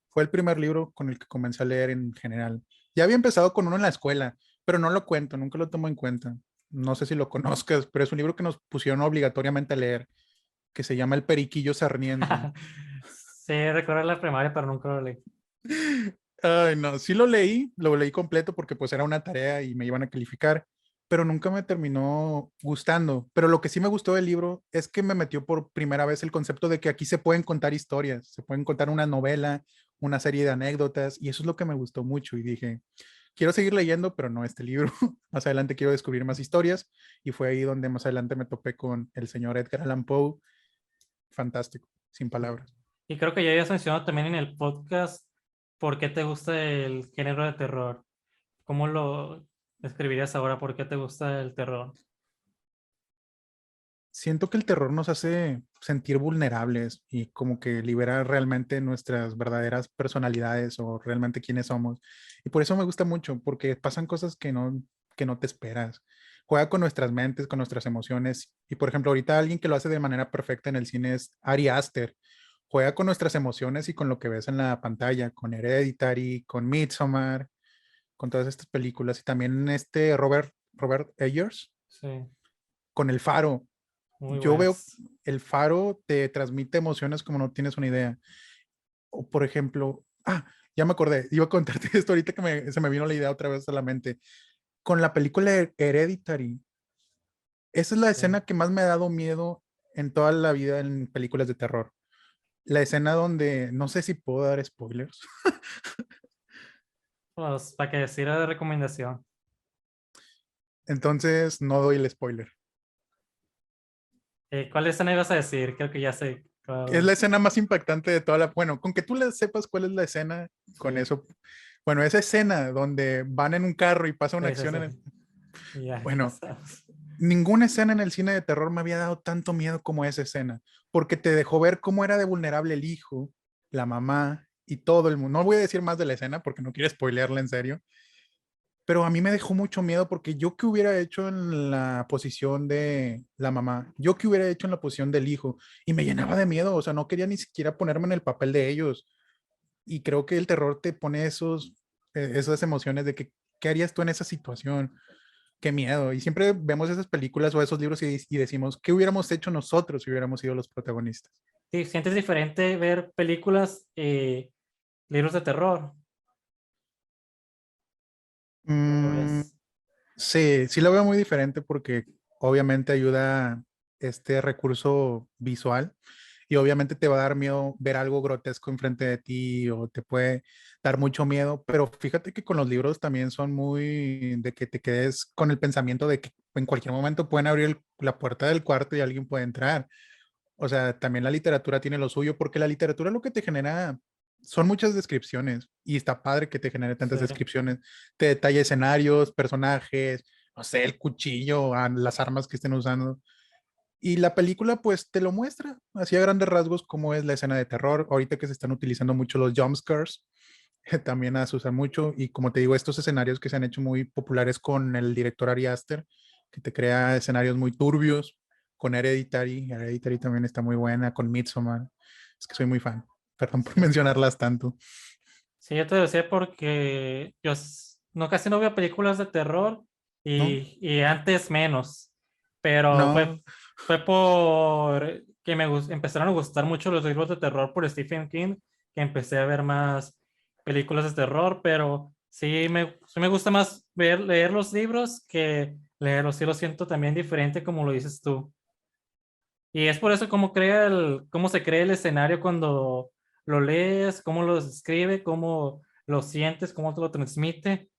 Fue el primer libro con el que comencé a leer en general. Ya había empezado con uno en la escuela, pero no lo cuento, nunca lo tomo en cuenta. No sé si lo conozcas, pero es un libro que nos pusieron obligatoriamente a leer, que se llama El Periquillo Sarniento. Sí, recuerdo la primaria, pero nunca lo leí. Ay, no, sí lo leí completo porque pues era una tarea y me iban a calificar, pero nunca me terminó gustando. Pero lo que sí me gustó del libro es que me metió por primera vez el concepto de que aquí se pueden contar historias, se pueden contar una novela, una serie de anécdotas, y eso es lo que me gustó mucho. Y dije, quiero seguir leyendo, pero no este libro. Más adelante quiero descubrir más historias, y fue ahí donde más adelante me topé con el señor Edgar Allan Poe. Fantástico, sin palabras. Y creo que ya habías mencionado también en el podcast por qué te gusta el género de terror. ¿Cómo lo describirías ahora? ¿Por qué te gusta el terror? Siento que el terror nos hace sentir vulnerables y como que libera realmente nuestras verdaderas personalidades o realmente quiénes somos. Y por eso me gusta mucho, porque pasan cosas que no te esperas. Juega con nuestras mentes, con nuestras emociones. Y por ejemplo, ahorita alguien que lo hace de manera perfecta en el cine es Ari Aster. Juega con nuestras emociones y con lo que ves en la pantalla, con Hereditary, con Midsommar, con todas estas películas. Y también este Robert Eggers, Sí, con El Faro. muy Yo veo buenas. el faro te transmite emociones como no tienes una idea. O por ejemplo, ya me acordé, iba a contarte esto ahorita que se me vino la idea otra vez a la mente. Con la película Hereditary, esa es la Sí. escena que más me ha dado miedo en toda la vida en películas de terror. La escena donde, no sé si puedo dar spoilers, Pues para que sirva de recomendación. entonces no doy el spoiler. ¿Cuál escena ibas a decir? Creo que ya sé. Es la escena más impactante de toda la... Bueno, con que tú le sepas cuál es la escena, con Sí, eso... Bueno, esa escena donde van en un carro y pasa una sí, sí, acción sí. en el... Ya, ya Bueno, sabes. ninguna escena en el cine de terror me había dado tanto miedo como esa escena, porque te dejó ver cómo era de vulnerable el hijo, la mamá y todo el mundo. No voy a decir más de la escena porque no quiero spoilearla en serio, pero a mí me dejó mucho miedo porque yo qué hubiera hecho en la posición de la mamá, yo qué hubiera hecho en la posición del hijo, y me llenaba de miedo, o sea, no quería ni siquiera ponerme en el papel de ellos. Y creo que el terror te pone esas emociones de que, ¿qué harías tú en esa situación? Qué miedo. Y siempre vemos esas películas o esos libros y decimos, ¿qué hubiéramos hecho nosotros si hubiéramos sido los protagonistas? Sí, sientes diferente ver películas y libros de terror. ¿Cómo Mm, ves? sí, sí lo veo muy diferente porque obviamente ayuda este recurso visual y obviamente te va a dar miedo ver algo grotesco enfrente de ti o te puede dar mucho miedo, pero fíjate que con los libros también son muy de que te quedes con el pensamiento de que en cualquier momento pueden abrir la puerta del cuarto y alguien puede entrar. O sea, también la literatura tiene lo suyo, porque la literatura lo que te genera son muchas descripciones y está padre que te genere Sí. tantas descripciones. Te detalla escenarios, personajes, no sé, el cuchillo, las armas que estén usando. Y la película pues te lo muestra, así a grandes rasgos, cómo es la escena de terror. Ahorita que se están utilizando mucho los jump scares, también las usan mucho. Y como te digo, estos escenarios que se han hecho muy populares con el director Ari Aster, que te crea escenarios muy turbios, con Hereditary. Hereditary también está muy buena, con Midsommar. Es que soy muy fan. Perdón por Sí. mencionarlas tanto. Sí, yo te decía porque yo no casi no veo películas de terror ¿No? y antes menos, pero No. fue por que empezaron a gustar mucho los libros de terror por Stephen King, que empecé a ver más películas de terror, pero sí me gusta más leer los libros que leerlos, sí lo siento también diferente como lo dices tú. Y es por eso cómo se crea el escenario cuando lo lees, cómo lo describe, cómo lo sientes, cómo te lo transmite,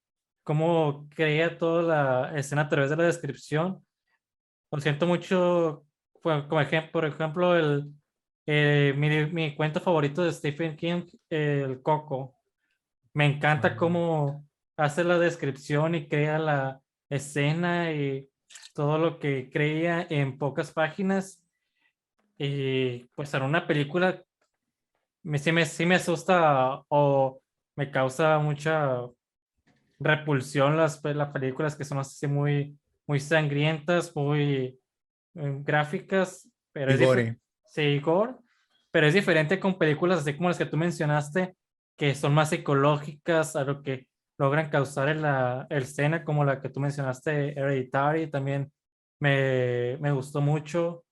cómo crea toda la escena a través de la descripción. Lo siento mucho, por ejemplo, mi cuento favorito de Stephen King, El Coco. Me encanta Oh, cómo hace la descripción y crea la escena y todo lo que creía en pocas páginas. Y pues en una película sí me asusta o me causa mucha repulsión las películas que son así muy sangrientas, muy gráficas, pero y es diferente, gore. sí, gore, pero es diferente con películas así como las que tú mencionaste, que son más psicológicas, a lo que logran causar en la escena, como la que tú mencionaste, Hereditary, también me gustó mucho.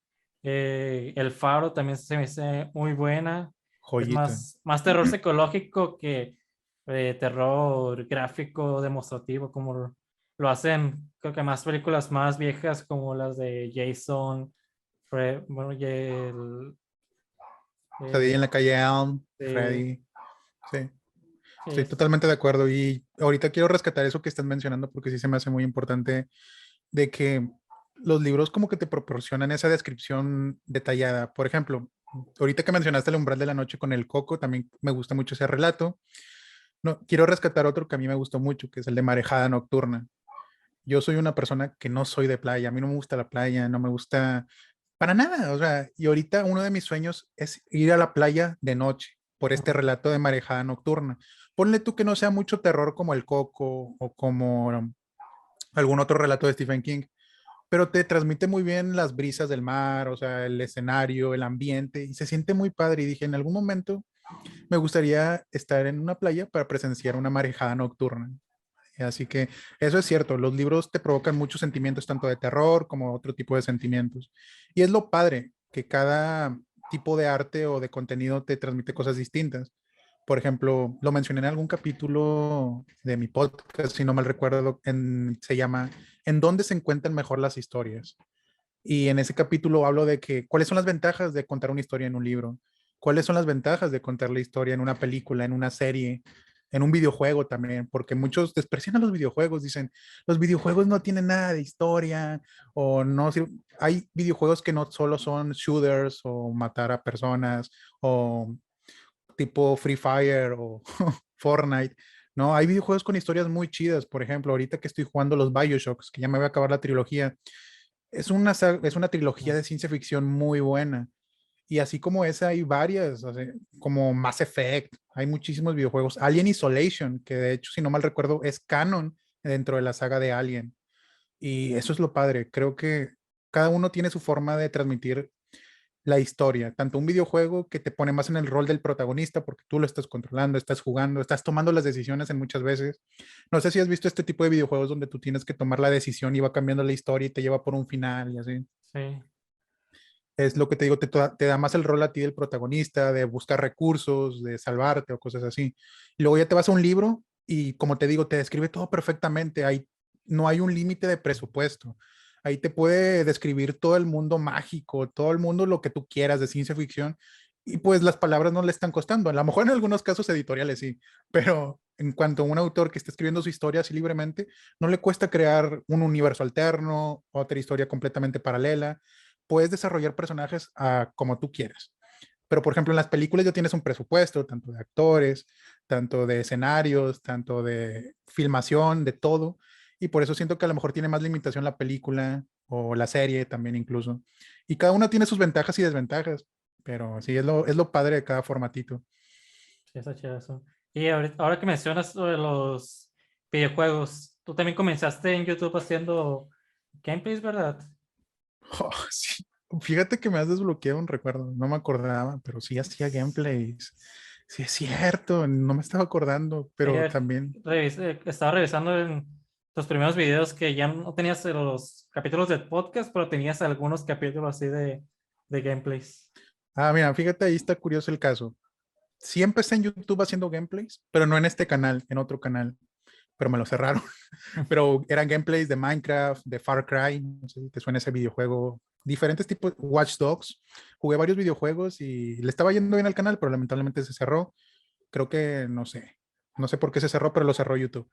El Faro también se me hace muy buena. Es Joyita. más terror psicológico que terror gráfico demostrativo, como lo hacen, creo que más películas más viejas como las de Jason, bueno, y Estadía eh, en la calle Elm, eh, Freddy. Sí. Estoy es- totalmente de acuerdo y ahorita quiero rescatar eso que estás mencionando porque sí se me hace muy importante de que los libros como que te proporcionan esa descripción detallada. Por ejemplo, ahorita que mencionaste el umbral de la noche con el coco, también me gusta mucho ese relato. No, quiero rescatar otro que a mí me gustó mucho, que es el de Marejada Nocturna. Yo soy una persona que no soy de playa, a mí no me gusta la playa, no me gusta para nada, o sea, y ahorita uno de mis sueños es ir a la playa de noche por este relato de Marejada Nocturna. Ponle tú que no sea mucho terror como el Coco o como algún otro relato de Stephen King, pero te transmite muy bien las brisas del mar, o sea, el escenario, el ambiente, y se siente muy padre. Y dije, en algún momento me gustaría estar en una playa para presenciar una marejada nocturna. Así que eso es cierto, los libros te provocan muchos sentimientos, tanto de terror como otro tipo de sentimientos. Y es lo padre, que cada tipo de arte o de contenido te transmite cosas distintas. Por ejemplo, lo mencioné en algún capítulo de mi podcast, si no mal recuerdo, se llama ¿En dónde se encuentran mejor las historias? Y en ese capítulo hablo de que cuáles son las ventajas de contar una historia en un libro, cuáles son las ventajas de contar la historia en una película, en una serie, en un videojuego también, porque muchos desprecian a los videojuegos, dicen, los videojuegos no tienen nada de historia o no, hay videojuegos que no solo son shooters o matar a personas o tipo Free Fire o Fortnite. No, hay videojuegos con historias muy chidas. Por ejemplo, ahorita que estoy jugando los Bioshocks, que ya me voy a acabar la trilogía, es una trilogía de ciencia ficción muy buena. Y así como esa hay varias, o sea, como Mass Effect, hay muchísimos videojuegos. Alien Isolation, que de hecho, si no mal recuerdo, es canon dentro de la saga de Alien. Y eso es lo padre. Creo que cada uno tiene su forma de transmitir la historia, tanto un videojuego que te pone más en el rol del protagonista porque tú lo estás controlando, estás jugando, estás tomando las decisiones en muchas veces. No sé si has visto este tipo de videojuegos donde tú tienes que tomar la decisión y va cambiando la historia y te lleva por un final y así. Sí, Es lo que te digo, te da más el rol a ti del protagonista, de buscar recursos, de salvarte o cosas así. Y luego ya te vas a un libro y como te digo, te describe todo perfectamente. Ahí no hay un límite de presupuesto. Ahí te puede describir todo el mundo mágico, todo el mundo lo que tú quieras de ciencia ficción. Y pues las palabras no le están costando. A lo mejor en algunos casos editoriales sí, pero en cuanto a un autor que está escribiendo su historia así libremente, no le cuesta crear un universo alterno, otra historia completamente paralela. Puedes desarrollar personajes como tú quieras. Pero, por ejemplo, en las películas ya tienes un presupuesto, tanto de actores, tanto de escenarios, tanto de filmación, de todo. Y por eso siento que a lo mejor tiene más limitación la película o la serie también incluso. Y cada una tiene sus ventajas y desventajas. Pero sí, es lo padre de cada formatito. sí, está chido eso. Y ahora que mencionas sobre los videojuegos, tú también comenzaste en YouTube haciendo gameplays, ¿verdad? Oh, sí. Fíjate que me has desbloqueado un recuerdo. No me acordaba, pero sí hacía gameplays. Sí, es cierto. No me estaba acordando, Sí, pero también. estaba revisando en tus primeros videos que ya no tenías los capítulos del podcast, pero tenías algunos capítulos así de gameplays. Ah, mira, fíjate, ahí está curioso el caso. Sí empecé en YouTube haciendo gameplays, pero no en este canal, en otro canal, pero me lo cerraron. Pero eran gameplays de Minecraft, de Far Cry, no sé si te suena ese videojuego, diferentes tipos, Watch Dogs. Jugué varios videojuegos y le estaba yendo bien al canal, pero lamentablemente se cerró. Creo que no sé por qué se cerró, pero lo cerró YouTube.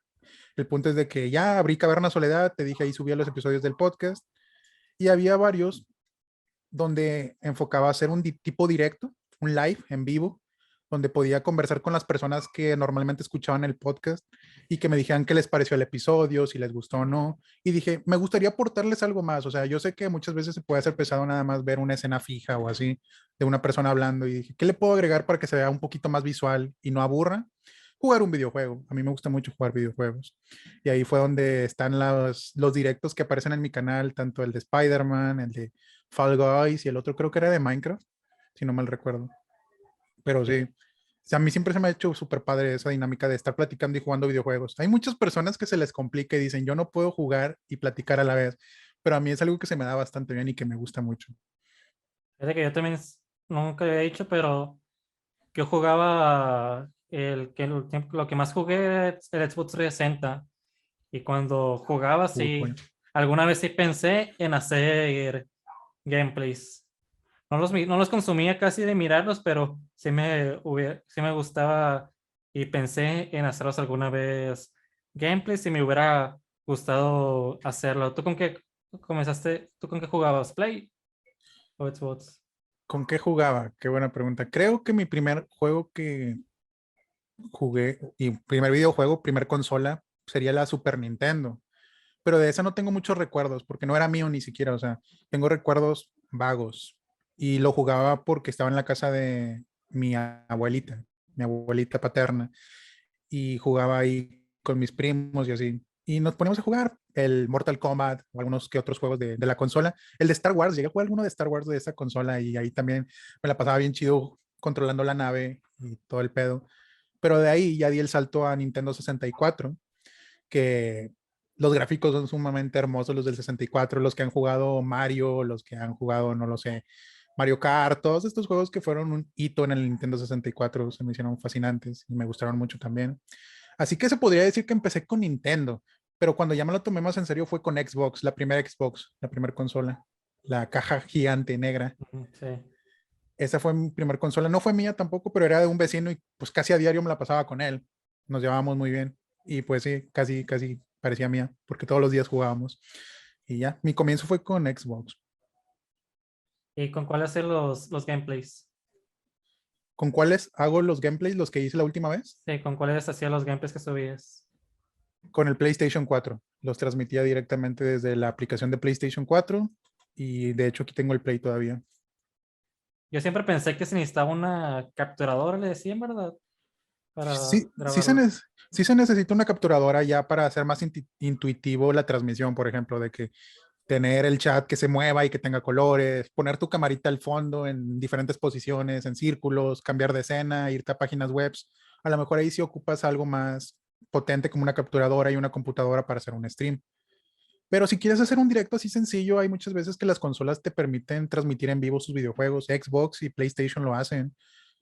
El punto es de que ya abrí Caverna Soledad, te dije ahí subía los episodios del podcast y había varios donde enfocaba a hacer un tipo directo, un live en vivo, donde podía conversar con las personas que normalmente escuchaban el podcast y que me dijeran qué les pareció el episodio, si les gustó o no. Y dije, me gustaría aportarles algo más. O sea, yo sé que muchas veces se puede hacer pesado nada más ver una escena fija o así de una persona hablando y dije, ¿qué le puedo agregar para que se vea un poquito más visual y no aburra? Jugar un videojuego. A mí me gusta mucho jugar videojuegos. Y ahí fue donde están los directos que aparecen en mi canal, tanto el de Spider-Man, el de Fall Guys y el otro creo que era de Minecraft, si no mal recuerdo. Pero sí, Sí. o sea, a mí siempre se me ha hecho súper padre esa dinámica de estar platicando y jugando videojuegos. Hay muchas personas que se les complica y dicen, yo no puedo jugar y platicar a la vez, pero a mí es algo que se me da bastante bien y que me gusta mucho. Fíjate que yo también nunca había dicho, pero yo jugaba lo que más jugué es el Xbox 360. Y cuando jugaba, Fútbol. sí, alguna vez sí pensé en hacer gameplays. No los consumía casi de mirarlos, pero sí me gustaba y pensé en hacerlos alguna vez gameplays y me hubiera gustado hacerlo. ¿Tú con qué comenzaste? ¿Tú con qué jugabas? ¿Play o Xbox? ¿Con qué jugaba? Qué buena pregunta. Creo que mi primer juego que jugué y primer videojuego, primer consola, sería la Super Nintendo. Pero de esa no tengo muchos recuerdos porque no era mío ni siquiera, o sea, tengo recuerdos vagos y lo jugaba porque estaba en la casa de mi abuelita paterna, y jugaba ahí con mis primos y así. Y nos poníamos a jugar el Mortal Kombat o algunos que otros juegos de la consola. El de Star Wars, llegué a jugar alguno de Star Wars de esa consola y ahí también me la pasaba bien chido controlando la nave y todo el pedo. Pero de ahí ya di el salto a Nintendo 64, que los gráficos son sumamente hermosos, los del 64, los que han jugado Mario, los que han jugado, no lo sé, Mario Kart, todos estos juegos que fueron un hito en el Nintendo 64 se me hicieron fascinantes y me gustaron mucho también. Así que se podría decir que empecé con Nintendo, pero cuando ya me lo tomé más en serio fue con Xbox, Xbox, la primera consola, la caja gigante negra. Ujú, sí. Esa fue mi primera consola, no fue mía tampoco, pero era de un vecino y pues casi a diario me la pasaba con él. Nos llevábamos muy bien y pues sí, casi, casi parecía mía, porque todos los días jugábamos. Y ya, mi comienzo fue con Xbox. ¿Y con cuál hacer los gameplays? ¿Con cuáles hago los gameplays, los que hice la última vez? Sí, ¿con cuáles hacía los gameplays que subías? Con el PlayStation 4. Los transmitía directamente desde la aplicación de PlayStation 4 y de hecho aquí tengo el Play todavía. Yo siempre pensé que se necesitaba una capturadora, le decían, ¿verdad? Para Sí, grabarlos. Sí se necesita una capturadora ya para hacer más intuitivo la transmisión, por ejemplo, de que tener el chat que se mueva y que tenga colores, poner tu camarita al fondo en diferentes posiciones, en círculos, cambiar de escena, irte a páginas web. A lo mejor ahí sí ocupas algo más potente como una capturadora y una computadora para hacer un stream. Pero si quieres hacer un directo así sencillo, hay muchas veces que las consolas te permiten transmitir en vivo sus videojuegos. Xbox y PlayStation lo hacen.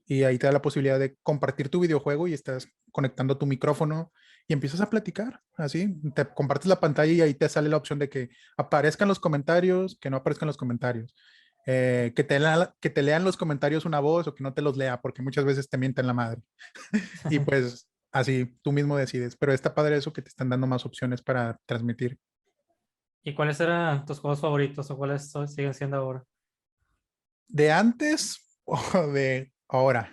Y ahí te da la posibilidad de compartir tu videojuego y estás conectando tu micrófono y empiezas a platicar. Así, te compartes la pantalla y ahí te sale la opción de que aparezcan los comentarios, que no aparezcan los comentarios. Que te lean los comentarios una voz o que no te los lea, porque muchas veces te mienten la madre. Y pues así, tú mismo decides. Pero está padre eso que te están dando más opciones para transmitir. ¿Y cuáles eran tus juegos favoritos o cuáles siguen siendo ahora? ¿De antes o de ahora?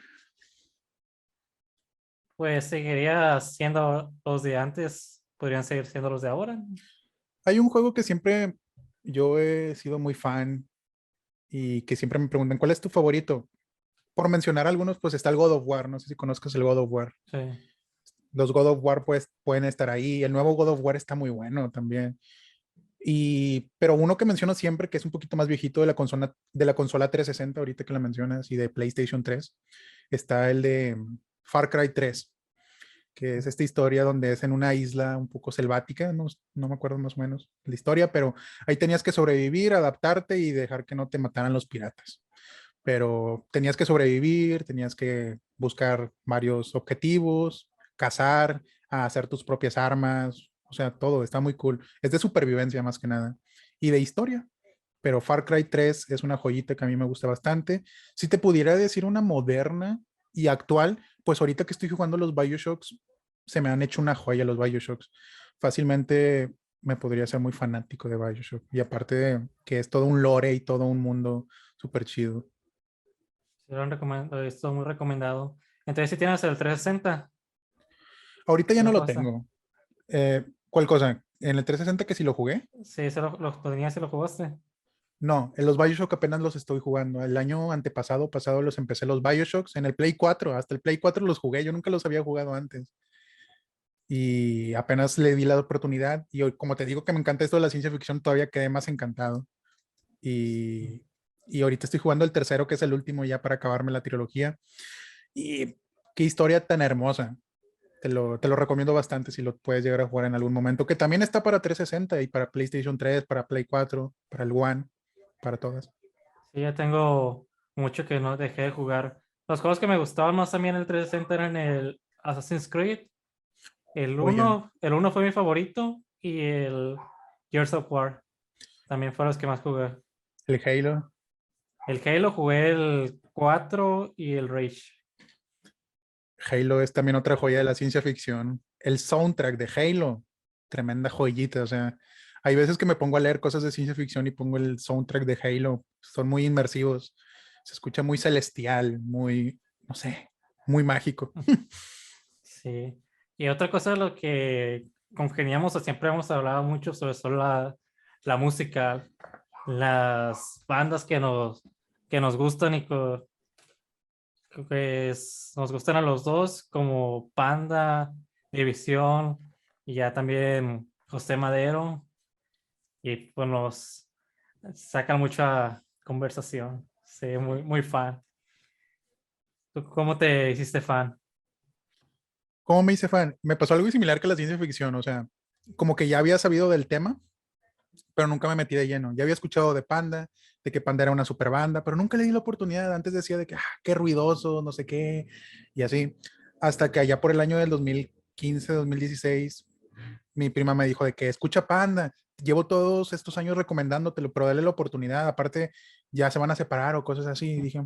Pues seguiría siendo los de antes, podrían seguir siendo los de ahora. Hay un juego que siempre yo he sido muy fan y que siempre me preguntan, ¿cuál es tu favorito? Por mencionar algunos, pues está el God of War, no sé si conozcas el God of War. Sí. Los God of War pues pueden estar ahí, el nuevo God of War está muy bueno también. Pero uno que menciono siempre, que es un poquito más viejito de la consola 360, ahorita que la mencionas, y de PlayStation 3, está el de Far Cry 3, que es esta historia donde es en una isla un poco selvática, no, no me acuerdo más o menos la historia, pero ahí tenías que sobrevivir, adaptarte y dejar que no te mataran los piratas. Pero tenías que sobrevivir, tenías que buscar varios objetivos, cazar, hacer tus propias armas, o sea, todo, está muy cool. Es de supervivencia más que nada y de historia. Pero Far Cry 3 es una joyita que a mí me gusta bastante. Si te pudiera decir una moderna y actual, pues ahorita que estoy jugando los BioShocks, se me han hecho una joya los BioShocks. Fácilmente me podría ser muy fanático de BioShock. Y aparte de que es todo un lore y todo un mundo súper chido. Sí, lo he visto muy recomendado. Entonces, si tienes el 360, Ahorita ya ¿sí no lo lo jugaste? tengo. ¿Cuál cosa? ¿En el 360 que si lo jugué? Sí, lo tenías y lo jugaste. No, en los BioShock apenas los estoy jugando. El año antepasado, pasado, los empecé los BioShocks en el Play 4. Hasta el Play 4 los jugué. Yo nunca los había jugado antes. Y apenas le di la oportunidad. Y hoy, como te digo que me encanta esto de la ciencia ficción, todavía quedé más encantado. Y, y ahorita estoy jugando el tercero, que es el último ya para acabarme la trilogía. Y qué historia tan hermosa. Te lo recomiendo bastante si lo puedes llegar a jugar en algún momento, que también está para 360 y para PlayStation 3, para Play 4, para el One, para todas. Sí, ya tengo mucho que no dejé de jugar. Los juegos que me gustaban más también en el 360 eran el Assassin's Creed. Oye, El uno fue mi favorito y el Gears of War también fueron los que más jugué. el Halo. El Halo jugué el 4 y el Rage. Halo es también otra joya de la ciencia ficción. El soundtrack de Halo, tremenda joyita. O sea, hay veces que me pongo a leer cosas de ciencia ficción y pongo el soundtrack de Halo. Son muy inmersivos. Se escucha muy celestial, muy, no sé, muy mágico. Sí. Y otra cosa de lo que congeniamos o siempre hemos hablado mucho sobre son la música, las bandas que nos gustan y nos gustan a los dos, como Panda, División y ya también José Madero. Y pues nos sacan mucha conversación. Sí, muy, muy fan. ¿Tú cómo te hiciste fan? ¿Cómo me hice fan? Me pasó algo similar que la ciencia ficción. O sea, como que ya había sabido del tema, pero nunca me metí de lleno. Ya había escuchado de Panda, de que Panda era una super banda, pero nunca le di la oportunidad. Antes decía de que, qué ruidoso, no sé qué, y así. Hasta que allá por el año del 2015, 2016, mi prima me dijo de que escucha Panda. Llevo todos estos años recomendándotelo, pero dale la oportunidad. Aparte, ya se van a separar o cosas así. Y dije,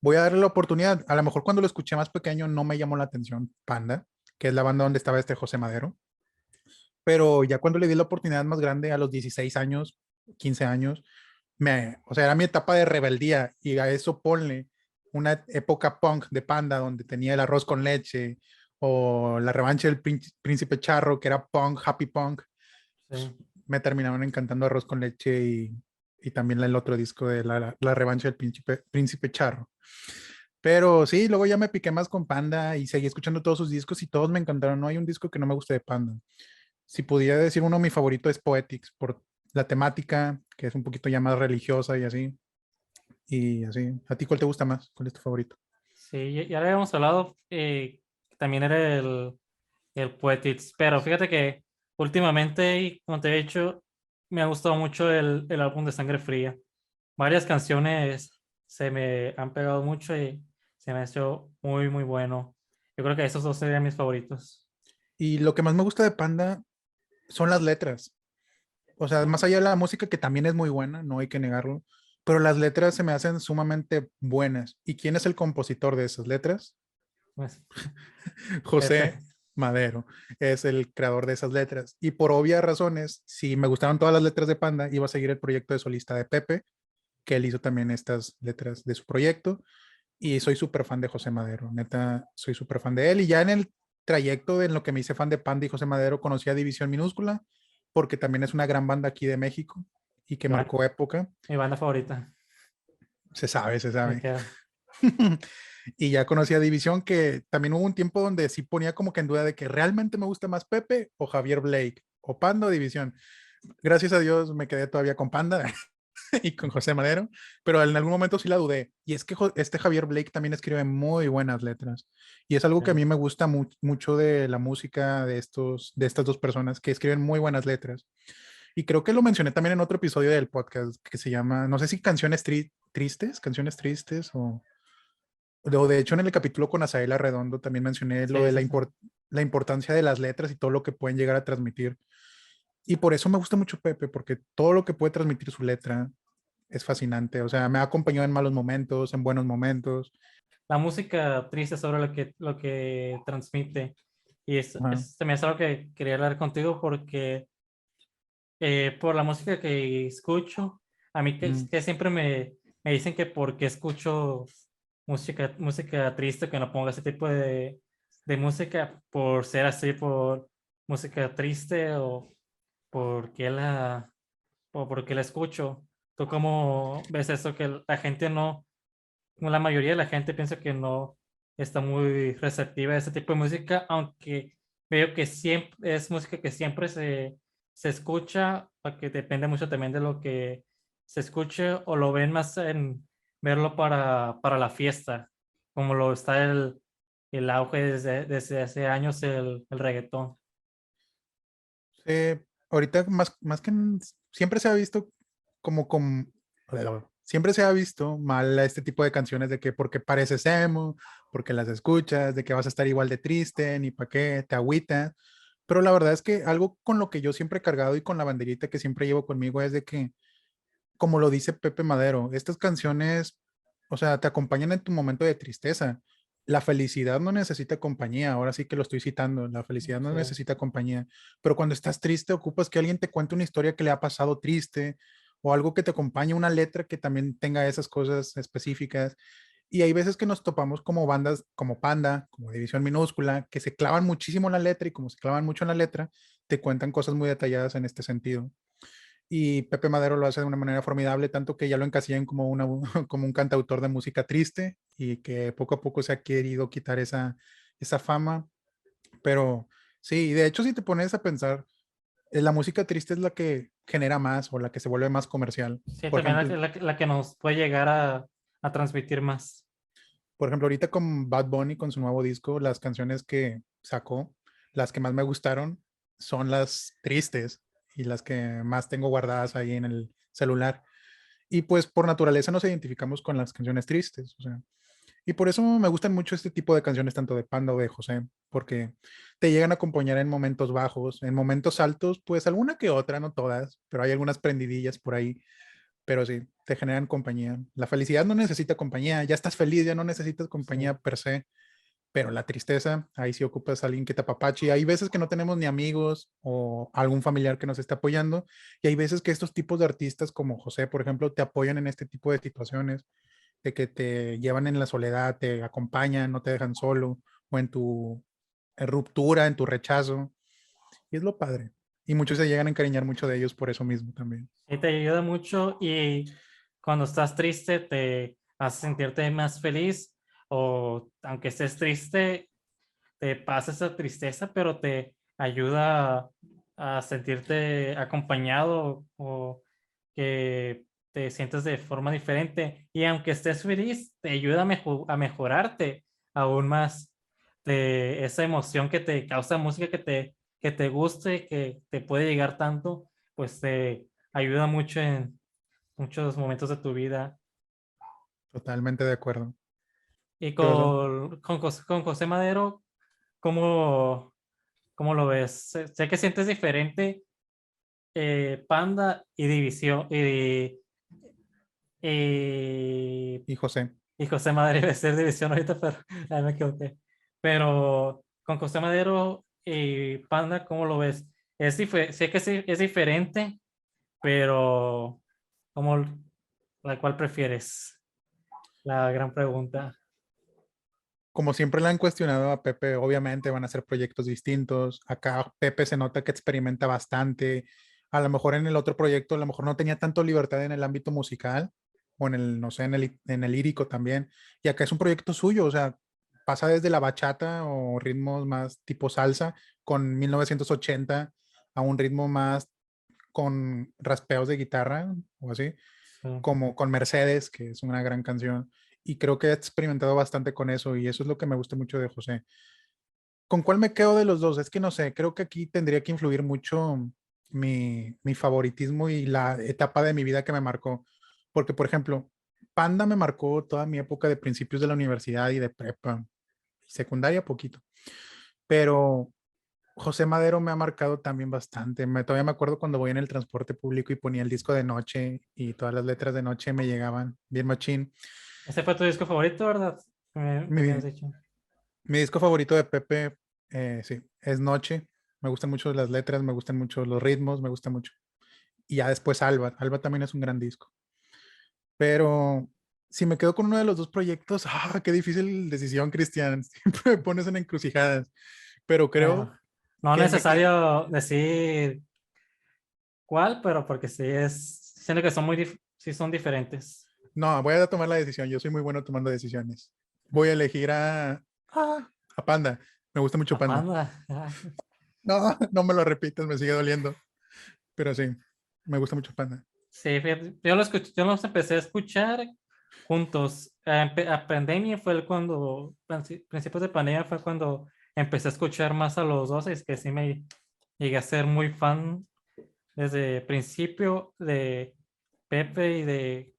voy a darle la oportunidad. A lo mejor cuando lo escuché más pequeño no me llamó la atención Panda, que es la banda donde estaba este José Madero, pero ya cuando le di la oportunidad más grande a los 16 años, 15 años, o sea, era mi etapa de rebeldía y a eso ponle una época punk de Panda donde tenía el arroz con leche o la revancha del príncipe charro que era punk, happy punk, pues, Sí. me terminaron encantando arroz con leche y también el otro disco de la revancha del príncipe charro. Pero sí, luego ya me piqué más con Panda y seguí escuchando todos sus discos y todos me encantaron. No hay un disco que no me guste de Panda. Si pudiera decir uno, mi favorito es Poetics, por la temática, que es un poquito ya más religiosa y así. Y así. ¿A ti cuál te gusta más? ¿Cuál es tu favorito? Sí, ya le habíamos hablado, también era el Poetics, pero fíjate que últimamente, y como te he dicho, me ha gustado mucho el álbum de Sangre Fría. Varias canciones se me han pegado mucho y se me ha hecho muy, muy bueno. Yo creo que esos dos serían mis favoritos. Y lo que más me gusta de Panda son las letras. O sea, más allá de la música, que también es muy buena, no hay que negarlo, pero las letras se me hacen sumamente buenas. ¿Y quién es el compositor de esas letras? Pues, José Pepe, Madero es el creador de esas letras. Y por obvias razones, si me gustaron todas las letras de Panda, iba a seguir el proyecto de solista de Pepe, que él hizo también estas letras de su proyecto. Y soy súper fan de José Madero, neta, soy súper fan de él. Y ya en el trayecto de en lo que me hice fan de Panda y José Madero, conocí a División Minúscula, porque también es una gran banda aquí de México y que igual, marcó época. mi banda favorita. Se sabe, se Me sabe. queda. Y ya conocí a División, que también hubo un tiempo donde sí ponía como que en duda de que realmente me gusta más Pepe o Javier Blake, o Panda o División. Gracias a Dios me quedé todavía con Panda y con José Madero, pero en algún momento sí la dudé. Y es que este Javier Blake también escribe muy buenas letras. Y es algo que a mí me gusta mucho de la música de estas dos personas que escriben muy buenas letras. Y creo que lo mencioné también en otro episodio del podcast que se llama, no sé si canciones tristes o de hecho en el capítulo con Asael Arredondo también mencioné lo Sí, de sí, sí. la importancia de las letras y todo lo que pueden llegar a transmitir. Y por eso me gusta mucho Pepe, porque todo lo que puede transmitir su letra es fascinante. O sea, me ha acompañado en malos momentos, en buenos momentos. La música triste sobre lo que transmite. Y Ajá. se me hace algo que quería hablar contigo porque por la música que escucho, a mí Mm. que siempre me dicen que porque escucho música triste, que no ponga ese tipo de música por ser así, por música triste por qué o por qué la escucho. ¿Tú cómo ves eso? Que la gente no, la mayoría de la gente piensa que no está muy receptiva a ese tipo de música, aunque veo que siempre es música que siempre se escucha, porque depende mucho también de lo que se escuche o lo ven más en verlo para la fiesta, como lo está el auge desde hace años el reggaetón. Ahorita más que siempre se ha visto como siempre se ha visto mal a este tipo de canciones de que porque pareces emo, porque las escuchas, de que vas a estar igual de triste, ni para qué, te agüitas. Pero la verdad es que algo con lo que yo siempre he cargado y con la banderita que siempre llevo conmigo es de que, como lo dice Pepe Madero, estas canciones, o sea, te acompañan en tu momento de tristeza. La felicidad no necesita compañía, ahora sí que lo estoy citando, la felicidad no Sí, necesita compañía, pero cuando estás triste ocupas que alguien te cuente una historia que le ha pasado triste o algo que te acompañe, una letra que también tenga esas cosas específicas. Y hay veces que nos topamos como bandas como Panda, como División Minúscula, que se clavan muchísimo en la letra y como se clavan mucho en la letra, te cuentan cosas muy detalladas en este sentido. Y Pepe Madero lo hace de una manera formidable, tanto que ya lo encasillan como, como un cantautor de música triste y que poco a poco se ha querido quitar esa fama. Pero sí, de hecho, si te pones a pensar, la música triste es la que genera más o la que se vuelve más comercial. sí, Por también ejemplo, la que nos puede llegar a transmitir más. ahorita con Bad Bunny, con su nuevo disco, las canciones que sacó, las que más me gustaron son las tristes y las que más tengo guardadas ahí en el celular. Y pues por naturaleza nos identificamos con las canciones tristes, o sea, y por eso me gustan mucho este tipo de canciones, tanto de Panda o de José, porque te llegan a acompañar en momentos bajos, en momentos altos, pues alguna que otra, no todas, pero hay algunas prendidillas por ahí, pero sí, te generan compañía. La felicidad no necesita compañía, ya estás feliz, ya no necesitas compañía Sí. per se, pero la tristeza, ahí sí ocupas a alguien que te apapache. Hay veces que no tenemos ni amigos o algún familiar que nos esté apoyando, y hay veces que estos tipos de artistas como José, por ejemplo, te apoyan en este tipo de situaciones, de que te llevan en la soledad, te acompañan, no te dejan solo, o en tu ruptura, en tu rechazo, y es lo padre. Y muchos se llegan a encariñar mucho de ellos por eso mismo también. Sí, te ayuda mucho y cuando estás triste te hace sentirte más feliz, o aunque estés triste, te pasa esa tristeza, pero te ayuda a sentirte acompañado o que te sientes de forma diferente. Y aunque estés feliz, te ayuda a mejorarte aún más de esa emoción que te causa música que te guste, que te puede llegar tanto, pues te ayuda mucho en muchos momentos de tu vida. Totalmente de acuerdo. Y ¿Qué vas a- con José Madero, ¿cómo, cómo lo ves? Sé que sientes diferente Panda y División y, Y José, y José Madero iba a ser División ahorita, pero ahí me equivoqué. Pero con José Madero y Panda, ¿cómo lo ves? Sé que sí, es diferente, pero ¿cómo, la cual prefieres? La gran pregunta. como siempre le han cuestionado a Pepe, obviamente van a ser proyectos distintos. Acá Pepe se nota que experimenta bastante. A lo mejor en el otro proyecto, a lo mejor no tenía tanto libertad en el ámbito musical o en el, no sé, en el lírico también. Y acá es un proyecto suyo, o sea, pasa desde la bachata o ritmos más tipo salsa con 1980 a un ritmo más con raspeos de guitarra o así, Sí. como con Mercedes, que es una gran canción. Y creo que he experimentado bastante con eso y eso es lo que me gusta mucho de José. ¿Con cuál me quedo de los dos? Es que no sé, creo que aquí tendría que influir mucho mi favoritismo y la etapa de mi vida que me marcó. Porque, por ejemplo, Panda me marcó toda mi época de principios de la universidad y de prepa, secundaria poquito. Pero José Madero me ha marcado también bastante. Todavía me acuerdo cuando voy en el transporte público y ponía el disco de noche y todas las letras de noche me llegaban bien machín. Ese fue tu disco favorito, ¿verdad? Me habías Mi, dicho. mi disco favorito de Pepe, sí, es Noche. Me gustan mucho las letras, me gustan mucho los ritmos, me gusta mucho. Y ya después Alba. Alba también es un gran disco. Pero si me quedo con uno de los dos proyectos, qué difícil decisión, Cristian. Siempre me pones en encrucijadas. Pero Bueno, creo no que me quedo. necesario decir cuál, pero porque sí siento que son sí son diferentes. No, voy a tomar la decisión. Yo soy muy bueno tomando decisiones. Voy a elegir a Panda. Me gusta mucho A Panda. Panda. No, no me lo repitas, me sigue doliendo. Pero sí, me gusta mucho Panda. Sí, fíjate, yo los empecé a escuchar juntos. A pandemia fue principios de pandemia fue cuando empecé a escuchar más a los dos, es que sí me llegué a ser muy fan desde el principio de Pepe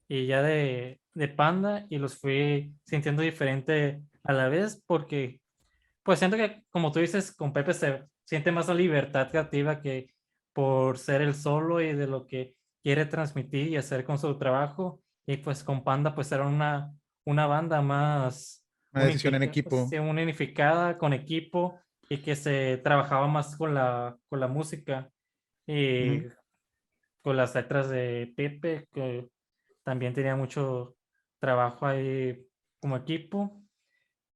y ya de Panda y los fui sintiendo diferente a la vez porque pues siento que como tú dices con Pepe se siente más la libertad creativa que por ser el solo y de lo que quiere transmitir y hacer con su trabajo y pues con Panda pues era una banda más Una decisión en equipo. sí, unificada con equipo y que se trabajaba más con con la música y Ujú. con las letras de Pepe, que también tenía mucho trabajo ahí como equipo,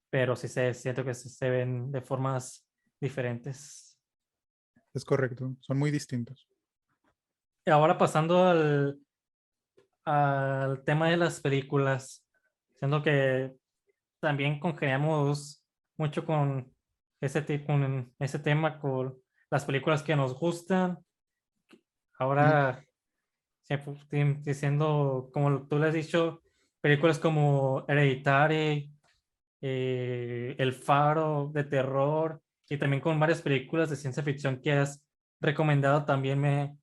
pero sí siento que se ven de formas diferentes. Es correcto, son muy distintos. Y ahora pasando al tema de las películas, siento que también congeniamos mucho con con ese tema, con las películas que nos gustan. Ujú. Ahora siempre diciendo, como tú le has dicho, películas como Hereditary, El Faro de terror y también con varias películas de ciencia ficción que has recomendado también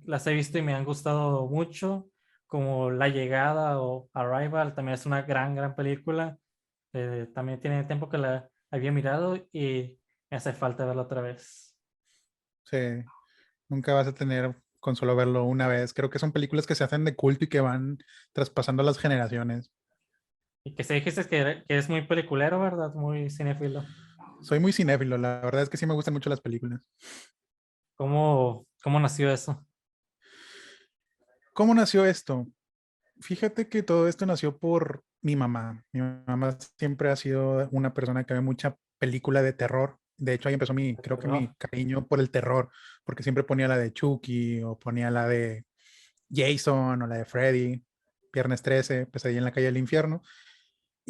las he visto y me han gustado mucho, como La Llegada o Arrival, también es una gran película. También tiene tiempo que la había mirado y me hace falta verla otra vez. Sí, nunca vas a tener con solo verlo una vez. Creo que son películas que se hacen de culto y que van traspasando las generaciones. Y que se dijiste que es muy peliculero, ¿verdad? Muy cinéfilo. Soy muy cinéfilo, la verdad es que sí me gustan mucho las películas. Cómo nació eso? ¿Cómo nació esto? Fíjate que todo esto nació por mi mamá. Mi mamá siempre ha sido una persona que ve mucha película de terror. De hecho, ahí empezó De creo que terror. mi cariño por el terror, porque siempre ponía la de Chucky o ponía la de Jason o la de Freddy, Viernes 13, Pesadilla en la calle del infierno.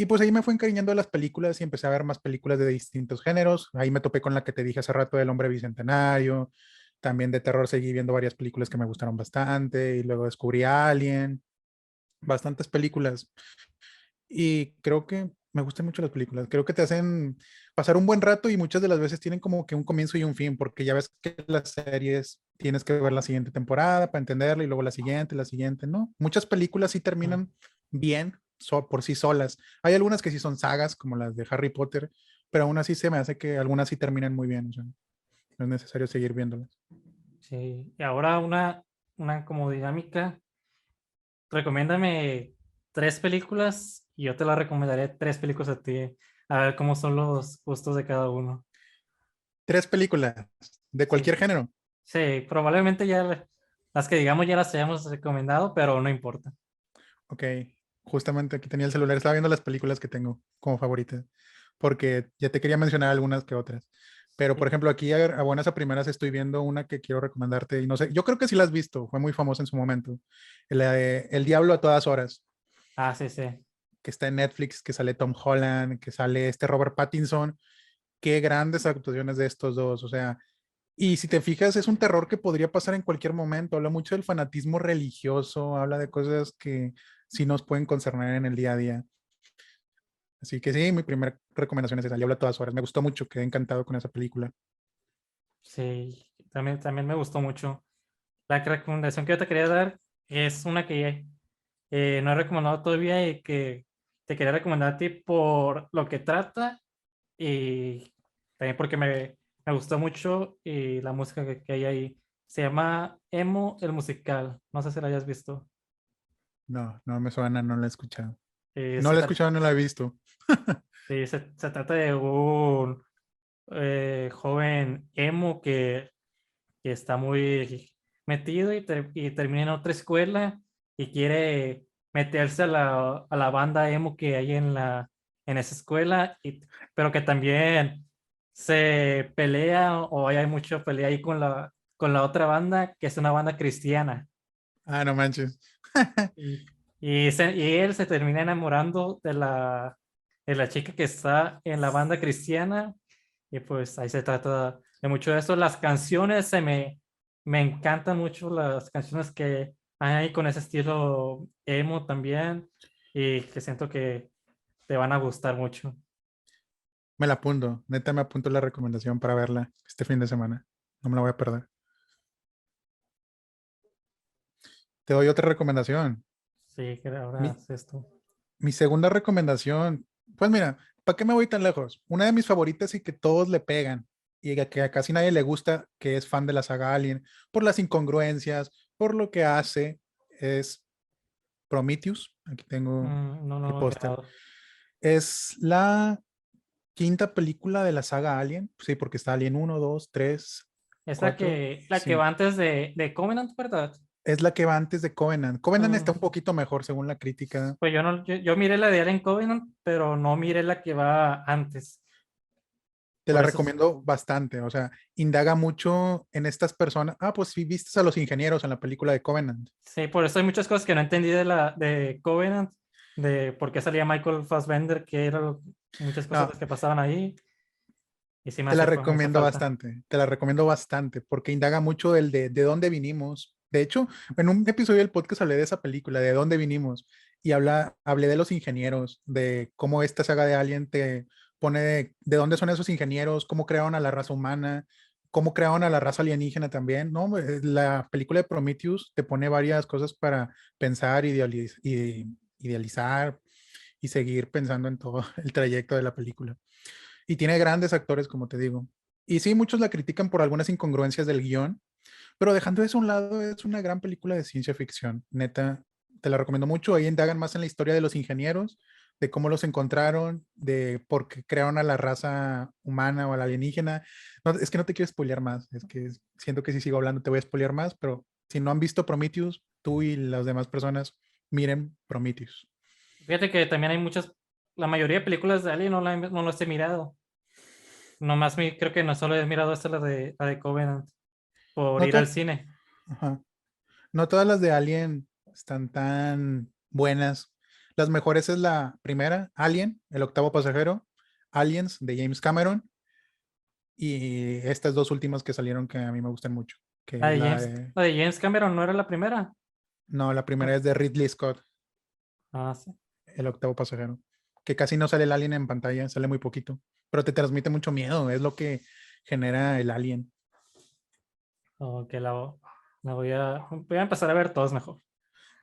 Y pues ahí me fue encariñando de las películas y empecé a ver más películas de distintos géneros. Ahí me topé con la que te dije hace rato del Hombre Bicentenario. También de terror seguí viendo varias películas que me gustaron bastante y luego descubrí Alien, bastantes películas. Y creo que me gustan mucho las películas. Creo que te hacen pasar un buen rato y muchas de las veces tienen como que un comienzo y un fin, porque ya ves que las series tienes que ver la siguiente temporada para entenderla y luego la siguiente, ¿no? Muchas películas sí Mm. terminan bien por sí solas. Hay algunas que sí son sagas, como las de Harry Potter, pero aún así se me hace que algunas sí terminan muy bien. O sea, no es necesario seguir viéndolas. Sí, y ahora una como dinámica. Recomiéndame 3 películas y yo te las recomendaré 3 películas a ti. A ver cómo son los gustos de cada uno. Tres películas de Sí, cualquier género. sí, probablemente ya las que digamos ya las hayamos recomendado, pero no importa. Ok, justamente aquí tenía el celular, estaba viendo las películas que tengo como favoritas, porque ya te quería mencionar algunas que otras. Pero, por Sí. ejemplo, aquí a buenas a primeras estoy viendo una que quiero recomendarte y no sé, yo creo que sí la has visto, fue muy famosa en su momento. La de El Diablo a todas horas, Ah, sí, sí. que está en Netflix, que sale Tom Holland, que sale este Robert Pattinson. Qué grandes actuaciones de estos dos, o sea, y si te fijas, es un terror que podría pasar en cualquier momento. Habla mucho del fanatismo religioso, habla de cosas que sí nos pueden concerner en el día a día. Así que sí, mi primera recomendación es esa, y habla a todas horas. Me gustó mucho, quedé encantado con esa película. Sí, también me gustó mucho. La recomendación que yo te quería dar es una que no he recomendado todavía y que te quería recomendar a ti por lo que trata y también porque me gustó mucho y la música que hay ahí. Se llama Emo el musical. No sé si la hayas visto. No, no me suena, no la he escuchado. Eh, No se, la he tra- escuchado, no la he visto. sí, se trata de un joven emo que está muy metido y termina en otra escuela y quiere meterse a la banda emo que hay en esa escuela, pero que también se pelea o hay mucha pelea ahí con la otra banda, que es una banda cristiana. Ah, no manches. Y él se termina enamorando de la chica que está en la banda cristiana y pues ahí se trata de mucho de eso. Las canciones me encantan mucho las canciones que hay ahí con ese estilo emo también y que siento que te van a gustar mucho. Me la apunto, neta me apunto la recomendación para verla este fin de semana. No me la voy a perder. Te doy otra recomendación. Sí, que ahora Mi, es esto. mi segunda recomendación, pues mira, ¿para qué me voy tan lejos? Una de mis favoritas y que todos le pegan y que a casi nadie le gusta, que es fan de la saga Alien, por las incongruencias, por lo que hace, es Prometheus. Aquí tengo No, no el lo he póster. mirado. Es la quinta película de la saga Alien, sí, porque está Alien uno, 2, 3, Es la 4 que, y la que va 5. antes de Covenant, ¿verdad? Es la que va antes de Covenant. Covenant Mm, está un poquito mejor según la crítica. Pues yo no, yo miré la de Alien Covenant, pero no miré la que va antes. Te Por la eso, recomiendo bastante, o sea, indaga mucho en estas personas. Ah, pues sí, viste a los ingenieros en la película de Covenant. sí, por eso hay muchas cosas que no entendí de Covenant, de por qué salía Michael Fassbender, que eran muchas cosas No, las que pasaban ahí, y sí te la me hizo recomiendo falta. bastante, te la recomiendo bastante, porque indaga mucho de dónde vinimos. De hecho, en un episodio del podcast hablé de esa película, de dónde vinimos, y hablé de los ingenieros, de cómo esta saga de Alien te pone de dónde son esos ingenieros, cómo crearon a la raza humana, cómo crearon a la raza alienígena también, ¿no? La película de Prometheus te pone varias cosas para pensar, idealizar y seguir pensando en todo el trayecto de la película. Y tiene grandes actores, como te digo. Y sí, muchos la critican por algunas incongruencias del guión, pero dejando eso a un lado, es una gran película de ciencia ficción. Neta, te la recomiendo mucho. Ahí indagan más en la historia de los ingenieros, de cómo los encontraron, de por qué crearon a la raza humana o a la alienígena. No, es que no te quiero spoilear más, es que siento que si sigo hablando te voy a spoilear más, pero si no han visto Prometheus, tú y las demás personas, miren Prometheus. Fíjate que también hay la mayoría de películas de Alien no las he mirado. Nomás creo que no solo he mirado esta, la de Covenant, por No, ir al cine. ajá. No todas las de Alien están tan buenas. Las mejores es la primera, Alien, El octavo pasajero, Aliens de James Cameron y estas dos últimas que salieron que a mí me gustan mucho, que es la de... La de James Cameron no era la primera. No, la primera es de Ridley Scott, Ah, sí. El octavo pasajero, que casi no sale el alien en pantalla, sale muy poquito, pero te transmite mucho miedo, es lo que genera el alien. Ok, voy a empezar a ver todos mejor.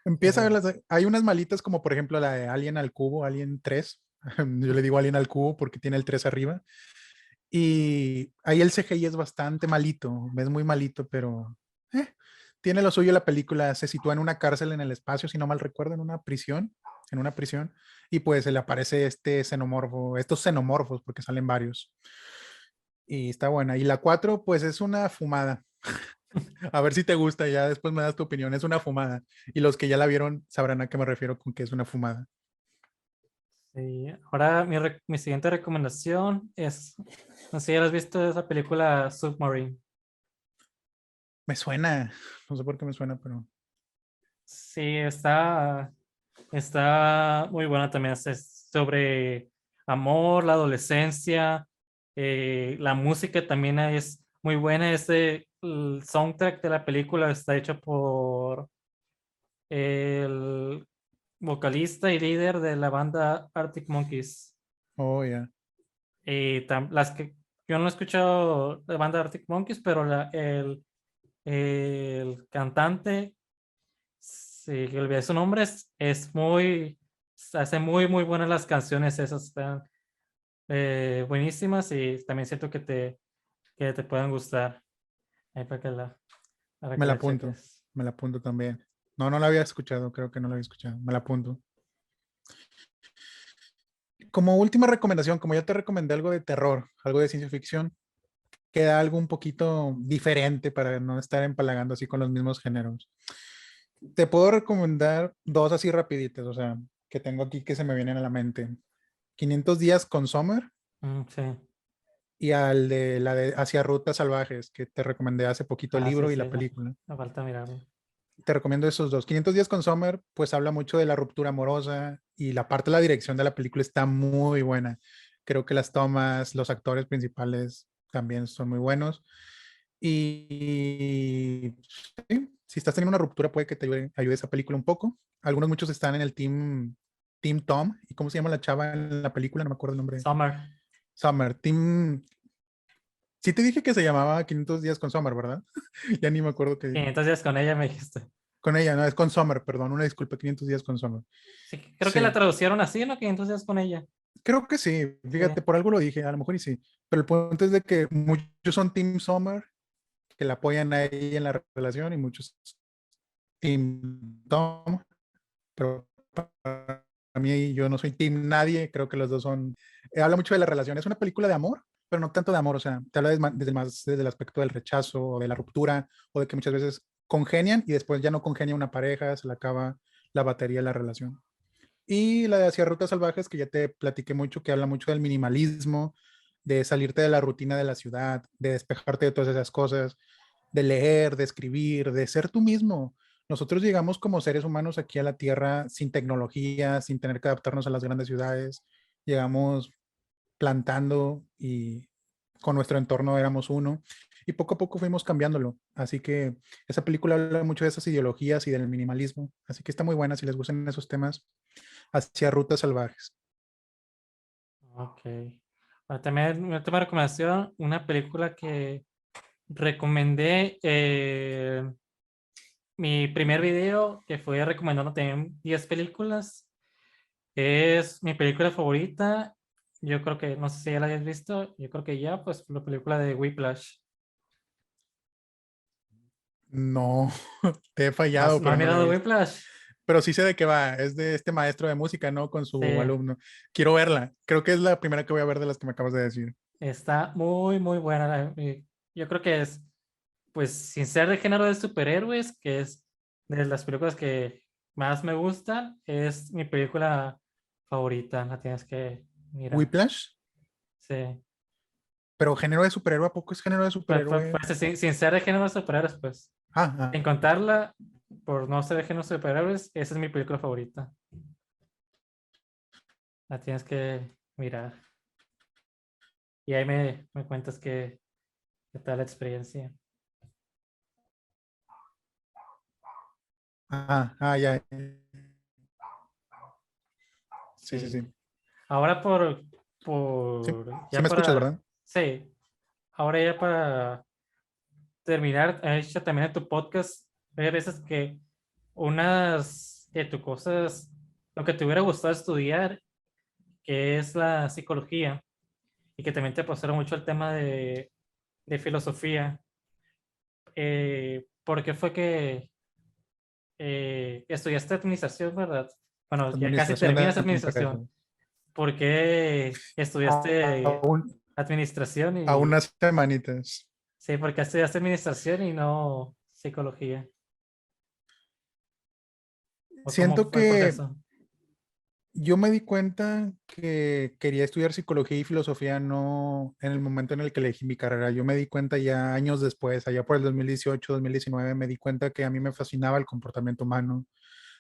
Empieza a Pero, verlas, hay unas malitas como por ejemplo la de Alien al cubo, Alien 3. Yo le digo Alien al cubo porque tiene el 3 arriba. Y ahí el CGI es bastante malito, es muy malito, pero tiene lo suyo la película. Se sitúa en una cárcel en el espacio, si no mal recuerdo, en una prisión, y pues se le aparece este xenomorfo, estos xenomorfos, porque salen varios. Y está buena. Y la 4 pues es una fumada. A ver si te gusta, ya después me das tu opinión. Es una fumada. Y los que ya la vieron sabrán a qué me refiero con que es una fumada. sí. Ahora mi siguiente recomendación es, no sé si has visto esa película Submarine. Me suena, no sé por qué me suena, pero Sí, está muy buena también. Es sobre amor, la adolescencia, la música también es muy buena. El soundtrack de la película está hecho por el vocalista y líder de la banda Arctic Monkeys. oh, ya. Las que yo no he escuchado de banda Arctic Monkeys, pero el cantante, sí, que olvidé su nombre, hace muy buenas las canciones, esas están buenísimas y también siento que te puedan gustar. Ahí para Me que la la apunto, cheques. me la apunto también. No, no la había escuchado, creo que no la había escuchado. Me la apunto. Como última recomendación, como ya te recomendé algo de terror, algo de ciencia ficción, queda algo un poquito diferente para no estar empalagando así con los mismos géneros. Te puedo recomendar dos así rapiditas, o sea, que tengo aquí que se me vienen a la mente. 500 días con Summer Sí, y al de la de Hacia Rutas Salvajes, que te recomendé hace poquito el sí, libro y sí, la película. me falta mirarlo. Te recomiendo esos dos. 500 días con Summer, pues habla mucho de la ruptura amorosa y la parte de la dirección de la película está muy buena. Creo que las tomas, los actores principales también son muy buenos. Y sí, si estás teniendo una ruptura, puede que te ayude esa película un poco. Algunos, muchos están en el Team Tom. ¿Y cómo se llama la chava en la película? No me acuerdo el nombre. Summer, Summer. Team. Sí te dije que se llamaba 500 días con Summer, ¿verdad? Ya ni me acuerdo qué dije. 500 días con ella me dijiste. Con ella, no, es con Summer, perdón, una disculpa, 500 días con Summer. Sí, creo que la Sí, traducieron así, ¿no? 500 días con ella. creo que sí, Sí, fíjate, por algo lo dije, a lo mejor y sí, pero el punto es de que muchos son Team Summer, que la apoyan a ella en la relación, y muchos Team Tom, pero para mí yo no soy Team nadie, creo que los dos son, habla mucho de la relación, es una película de amor, pero no tanto de amor, o sea, te habla desde el aspecto del rechazo o de la ruptura, o de que muchas veces congenian y después ya no congenia una pareja, se le acaba la batería de la relación. Y la de Hacia Rutas Salvajes, que ya te platiqué mucho, que habla mucho del minimalismo, de salirte de la rutina de la ciudad, de despejarte de todas esas cosas, de leer, de escribir, de ser tú mismo. Nosotros llegamos como seres humanos aquí a la Tierra sin tecnología, sin tener que adaptarnos a las grandes ciudades. Llegamos plantando y con nuestro entorno éramos uno y poco a poco fuimos cambiándolo. Así que esa película habla mucho de esas ideologías y del minimalismo. Así que está muy buena si les gustan esos temas. Hacia Rutas Salvajes. ok. También una última recomendación, una película que recomendé, mi primer video que fue recomendando también 10 películas, es mi película favorita. Yo creo que, no sé si ya la hayas visto, yo creo que ya, pues la película de Whiplash. No, te he ¿No fallado, no pero has no la he mirado visto. Whiplash? Pero sí sé de qué va. Es de este maestro de música, ¿no? Con Sí, su alumno. Quiero verla. Creo que es la primera que voy a ver de las que me acabas de decir. está muy buena. Yo creo que es, pues, sin ser de género de superhéroes, que es de las películas que más me gustan, es mi película favorita. La tienes que mirar. Whiplash, Sí. pero género de superhéroe, ¿a poco es género de superhéroe? Pues, sin ser de género de superhéroes, pues. Ah, Sin ah, contarla, por no ser de género de superhéroes, esa es mi película favorita. la tienes que mirar. Y ahí me cuentas qué tal la experiencia. Ya. Sí, sí, Sí. sí. Ahora Sí, sí ya me escuchas, para, ¿verdad? sí, ahora ya para terminar, hecho también en tu podcast, hay veces que unas de tus cosas, lo que te hubiera gustado estudiar, que es la psicología, y que también te pasaron mucho el tema de filosofía. ¿Por qué fue que estudiaste administración, verdad? Bueno, ya casi Administración terminas de administración. empresas. ¿Por qué estudiaste Aún, administración a y unas semanitas. sí, porque estudiaste administración y no psicología? ¿O cómo Siento fue el que proceso? yo me di cuenta que quería estudiar psicología y filosofía no en el momento en el que elegí mi carrera. Yo me di cuenta ya años después, allá por el 2018, 2019, me di cuenta que a mí me fascinaba el comportamiento humano,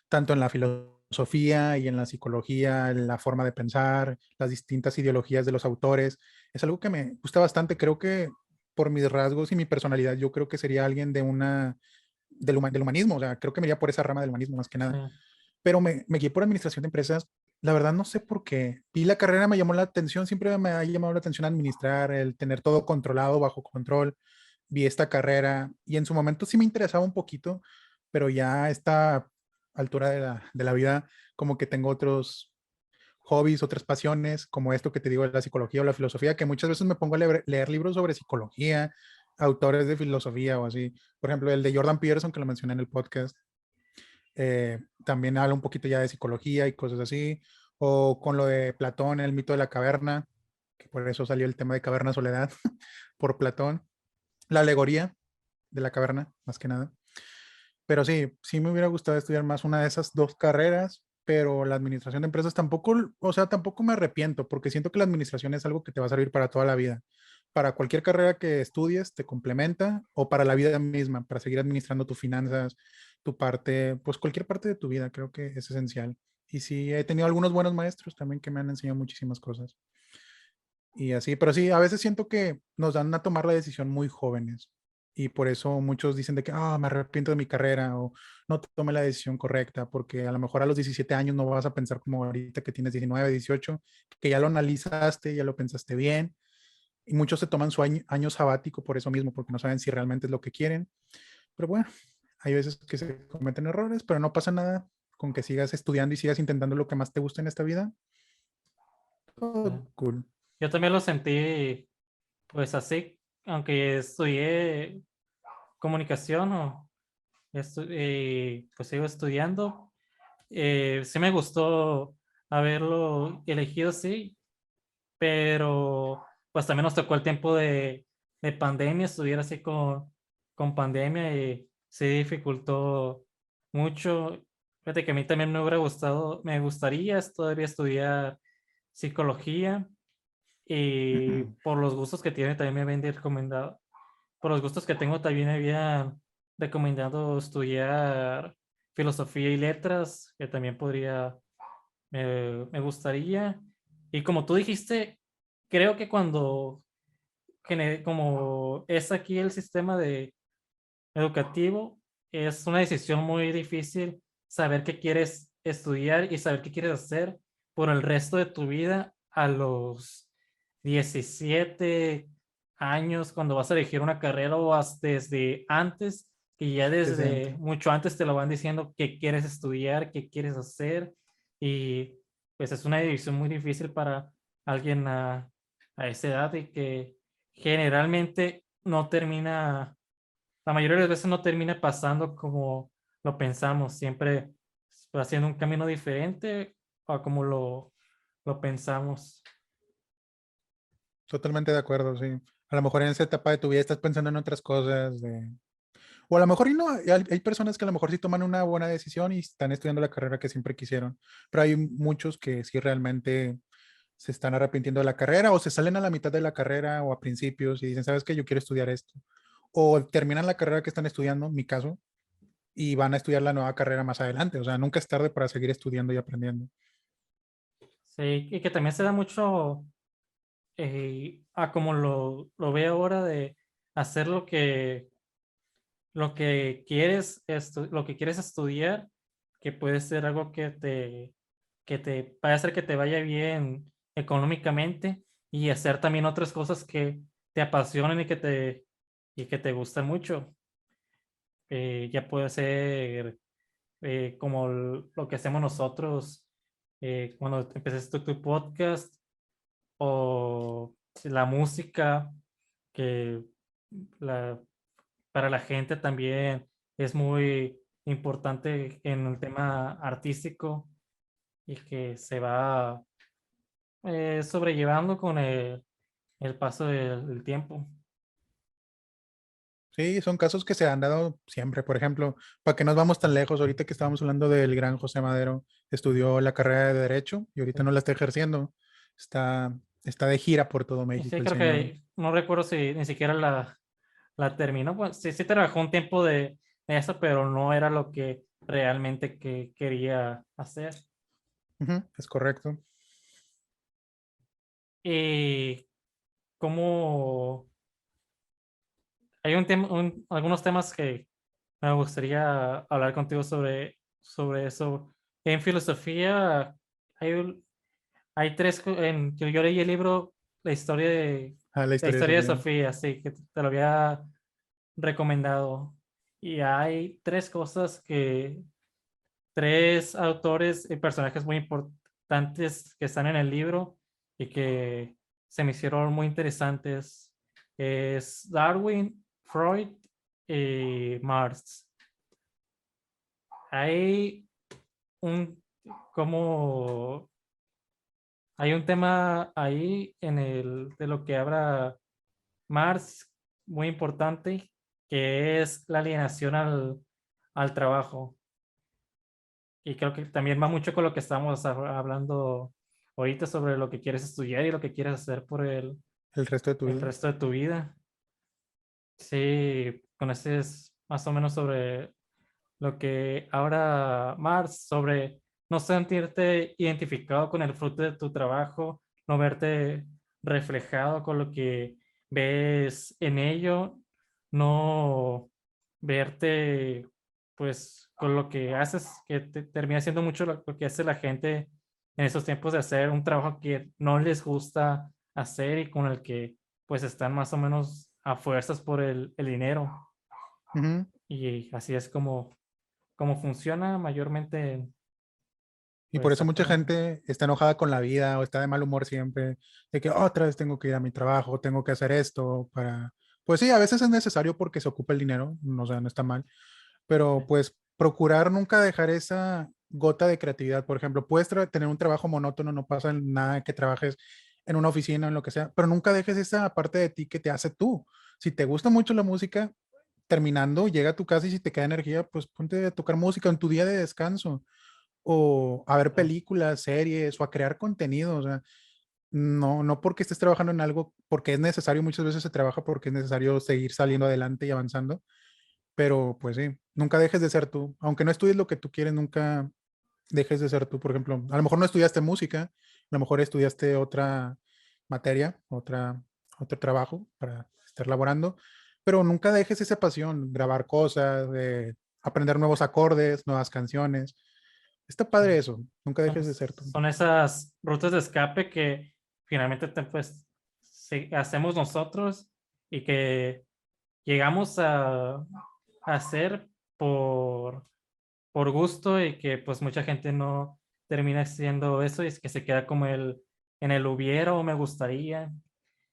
tanto en la filosofía y en la psicología, en la forma de pensar, las distintas ideologías de los autores. Es algo que me gusta bastante. Creo que por mis rasgos y mi personalidad, yo creo que sería alguien del humanismo. O sea, creo que me iría por esa rama del humanismo más que Sí, nada, pero me guié por administración de empresas. La verdad no sé por qué. Vi la carrera, me llamó la atención, siempre me ha llamado la atención administrar, el tener todo controlado, bajo control. Vi esta carrera y en su momento sí me interesaba un poquito, pero ya a esta altura de la vida, como que tengo otros hobbies, otras pasiones, como esto que te digo de la psicología o la filosofía, que muchas veces me pongo a leer libros sobre psicología, autores de filosofía o así. Por ejemplo, el de Jordan Peterson, que lo mencioné en el podcast, también habla un poquito ya de psicología y cosas así, o con lo de Platón, el mito de la caverna, que por eso salió el tema de caverna soledad, por Platón, la alegoría de la caverna, más que nada. Pero sí, sí me hubiera gustado estudiar más una de esas dos carreras, pero la administración de empresas tampoco, o sea, tampoco me arrepiento, porque siento que la administración es algo que te va a servir para toda la vida. Para cualquier carrera que estudies, te complementa, o para la vida misma, para seguir administrando tus finanzas, tu parte, pues cualquier parte de tu vida, creo que es esencial. Y sí, he tenido algunos buenos maestros también que me han enseñado muchísimas cosas. Y así, pero sí, a veces siento que nos dan a tomar la decisión muy jóvenes y por eso muchos dicen de que, me arrepiento de mi carrera o no tomé la decisión correcta, porque a lo mejor a los 17 años no vas a pensar como ahorita que tienes 19, 18, que ya lo analizaste, ya lo pensaste bien y muchos se toman su año sabático por eso mismo, porque no saben si realmente es lo que quieren. Pero bueno, hay veces que se cometen errores, pero no pasa nada con que sigas estudiando y sigas intentando lo que más te gusta en esta vida. sí. Todo cool. Yo también lo sentí pues así, aunque estudié comunicación pues sigo estudiando. Sí me gustó haberlo elegido así, pero pues también nos tocó el tiempo de pandemia, estudiar así con pandemia y se dificultó mucho. Fíjate que a mí también me hubiera gustado, me gustaría todavía estudiar psicología y por los gustos que tiene también me habían recomendado, por los gustos que tengo también me habían recomendado estudiar filosofía y letras, que también me gustaría. Y como tú dijiste, creo que como es aquí el sistema educativo, es una decisión muy difícil saber qué quieres estudiar y saber qué quieres hacer por el resto de tu vida a los 17 años, cuando vas a elegir una carrera o desde antes, que ya Desde desde antes. mucho antes te lo van diciendo qué quieres estudiar, qué quieres hacer y pues es una decisión muy difícil para alguien a esa edad y que generalmente no termina, la mayoría de las veces no termina pasando como lo pensamos, siempre va haciendo un camino diferente a como lo pensamos. Totalmente de acuerdo, sí. A lo mejor en esa etapa de tu vida estás pensando en otras cosas, o a lo mejor y no, hay personas que a lo mejor sí toman una buena decisión y están estudiando la carrera que siempre quisieron, pero hay muchos que sí realmente se están arrepintiendo de la carrera o se salen a la mitad de la carrera o a principios y dicen, ¿sabes qué? Yo quiero estudiar esto. O terminan la carrera que están estudiando, en mi caso, y van a estudiar la nueva carrera más adelante. O sea, nunca es tarde para seguir estudiando y aprendiendo. Sí, y que también se da mucho a como lo veo ahora de hacer lo que quieres, lo que quieres estudiar, que puede ser algo que te vaya a hacer que te vaya bien económicamente y hacer también otras cosas que te apasionen y que te gustan mucho. Ya puede ser como lo que hacemos nosotros cuando empezaste tu podcast o la música, que la, para la gente también es muy importante en el tema artístico y que se va sobrellevando con el paso del tiempo. Sí, son casos que se han dado siempre. Por ejemplo, para que nos vamos tan lejos, ahorita que estábamos hablando del gran José Madero, estudió la carrera de Derecho y ahorita no la está ejerciendo. Está, está de gira por todo Y sí, México el creo señor. que no recuerdo si ni siquiera la terminó. Pues sí, sí trabajó un tiempo de eso, pero no era lo que realmente que quería hacer. Ujú, es correcto. Y como hay algunos temas que me gustaría hablar contigo sobre eso. En filosofía hay, hay tres, yo leí el libro Ah, la La historia de historia de Sofía. Sofía, sí, que te lo había recomendado. Y hay tres cosas tres autores y personajes muy importantes que están en el libro y que se me hicieron muy interesantes. Es Darwin, Freud y Marx. Hay un, como, hay un tema ahí de lo que habla Marx muy importante, que es la alienación al trabajo. Y creo que también va mucho con lo que estamos hablando ahorita sobre lo que quieres estudiar y lo que quieres hacer por El resto de tu el vida. resto de tu vida. Sí, con ese es más o menos sobre lo que ahora Mars, sobre no sentirte identificado con el fruto de tu trabajo, no verte reflejado con lo que ves en ello, no verte pues con lo que haces, que termina siendo mucho lo que hace la gente en esos tiempos de hacer un trabajo que no les gusta hacer y con el que pues están más o menos a fuerzas por el dinero. Ujú. Y así es como funciona mayormente, Y por pues eso mucha actualmente. gente está enojada con la vida o está de mal humor siempre, de que otra vez tengo que ir a mi trabajo, tengo que hacer esto para... Pues sí, a veces es necesario porque se ocupa el dinero, no, o sea, no está mal, pero pues procurar nunca dejar esa gota de creatividad. Por ejemplo, puedes tener un trabajo monótono, no pasa nada que trabajes en una oficina, en lo que sea, pero nunca dejes esa parte de ti que te hace tú. Si te gusta mucho la música, terminando, llega a tu casa y si te queda energía, pues ponte a tocar música en tu día de descanso o a ver Sí, películas, series o a crear contenido. O sea, no porque estés trabajando en algo, porque es necesario, muchas veces se trabaja porque es necesario seguir saliendo adelante y avanzando, pero pues sí, nunca dejes de ser tú. Aunque no estudies lo que tú quieres, nunca dejes de ser tú. Por ejemplo, a lo mejor no estudiaste música, a lo mejor estudiaste otra materia, otro trabajo para estar laborando, pero nunca dejes esa pasión, grabar cosas, aprender nuevos acordes, nuevas canciones. Está sí. padre eso, nunca dejes de ser tú. Son esas rutas de escape que finalmente pues hacemos nosotros y que llegamos a hacer por gusto y que pues mucha gente no termina haciendo eso y es que se queda como en el hubiera o me gustaría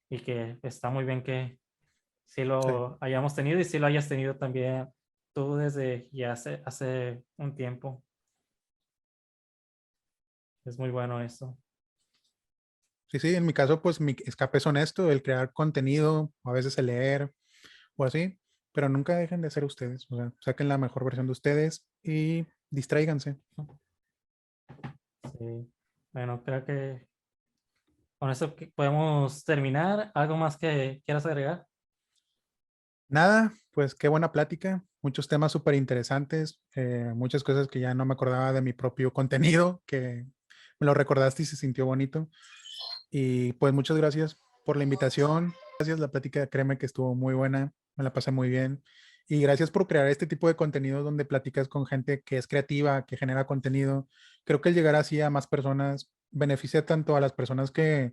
y que está muy bien que si Sí, lo hayamos tenido y si lo hayas tenido también tú desde ya hace un tiempo. Es muy bueno eso. sí, sí, en mi caso, pues mi escape es honesto, el crear contenido, a veces el leer o así, pero nunca dejen de ser ustedes, o sea, saquen la mejor versión de ustedes y distráiganse. Sí. Bueno, creo que con eso podemos terminar. ¿Algo más que quieras agregar? Nada, pues qué buena plática, muchos temas súper interesantes, muchas cosas que ya no me acordaba de mi propio contenido, que me lo recordaste y se sintió bonito. Y pues muchas gracias por la invitación. Gracias, la plática, créeme que estuvo muy buena, me la pasé muy bien. Y gracias por crear este tipo de contenido donde platicas con gente que es creativa, que genera contenido. Creo que el llegar así a más personas beneficia tanto a las personas que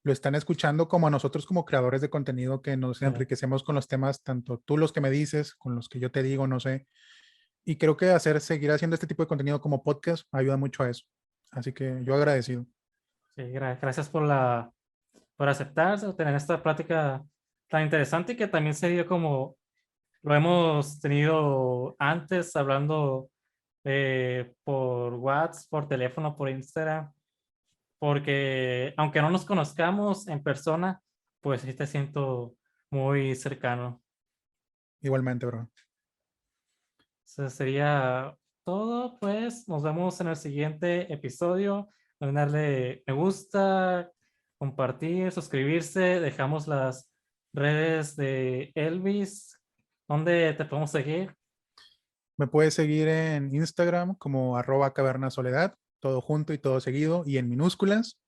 lo están escuchando como a nosotros como creadores de contenido que nos Sí, enriquecemos con los temas, tanto tú los que me dices, con los que yo te digo, no sé. Y creo que seguir haciendo este tipo de contenido como podcast ayuda mucho a eso. Así que yo agradecido. sí, gracias por aceptar, tener esta plática tan interesante y que también se dio como lo hemos tenido antes hablando por WhatsApp, por teléfono, por Instagram, porque aunque no nos conozcamos en persona, pues sí te siento muy cercano. Igualmente, bro. Eso sería todo, pues nos vemos en el siguiente episodio. Pueden darle me gusta, compartir, suscribirse. Dejamos las redes de Elvis. ¿Dónde te podemos seguir? Me puedes seguir en Instagram como @cavernasoledad, todo junto y todo seguido y en minúsculas,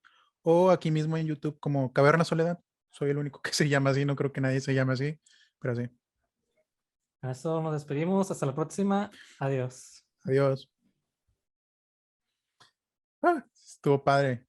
o aquí mismo en YouTube como Caverna Soledad. Soy el único que se llama así, no creo que nadie se llame así, pero sí. Con eso nos despedimos. Hasta la próxima. Adiós. Adiós. Estuvo padre.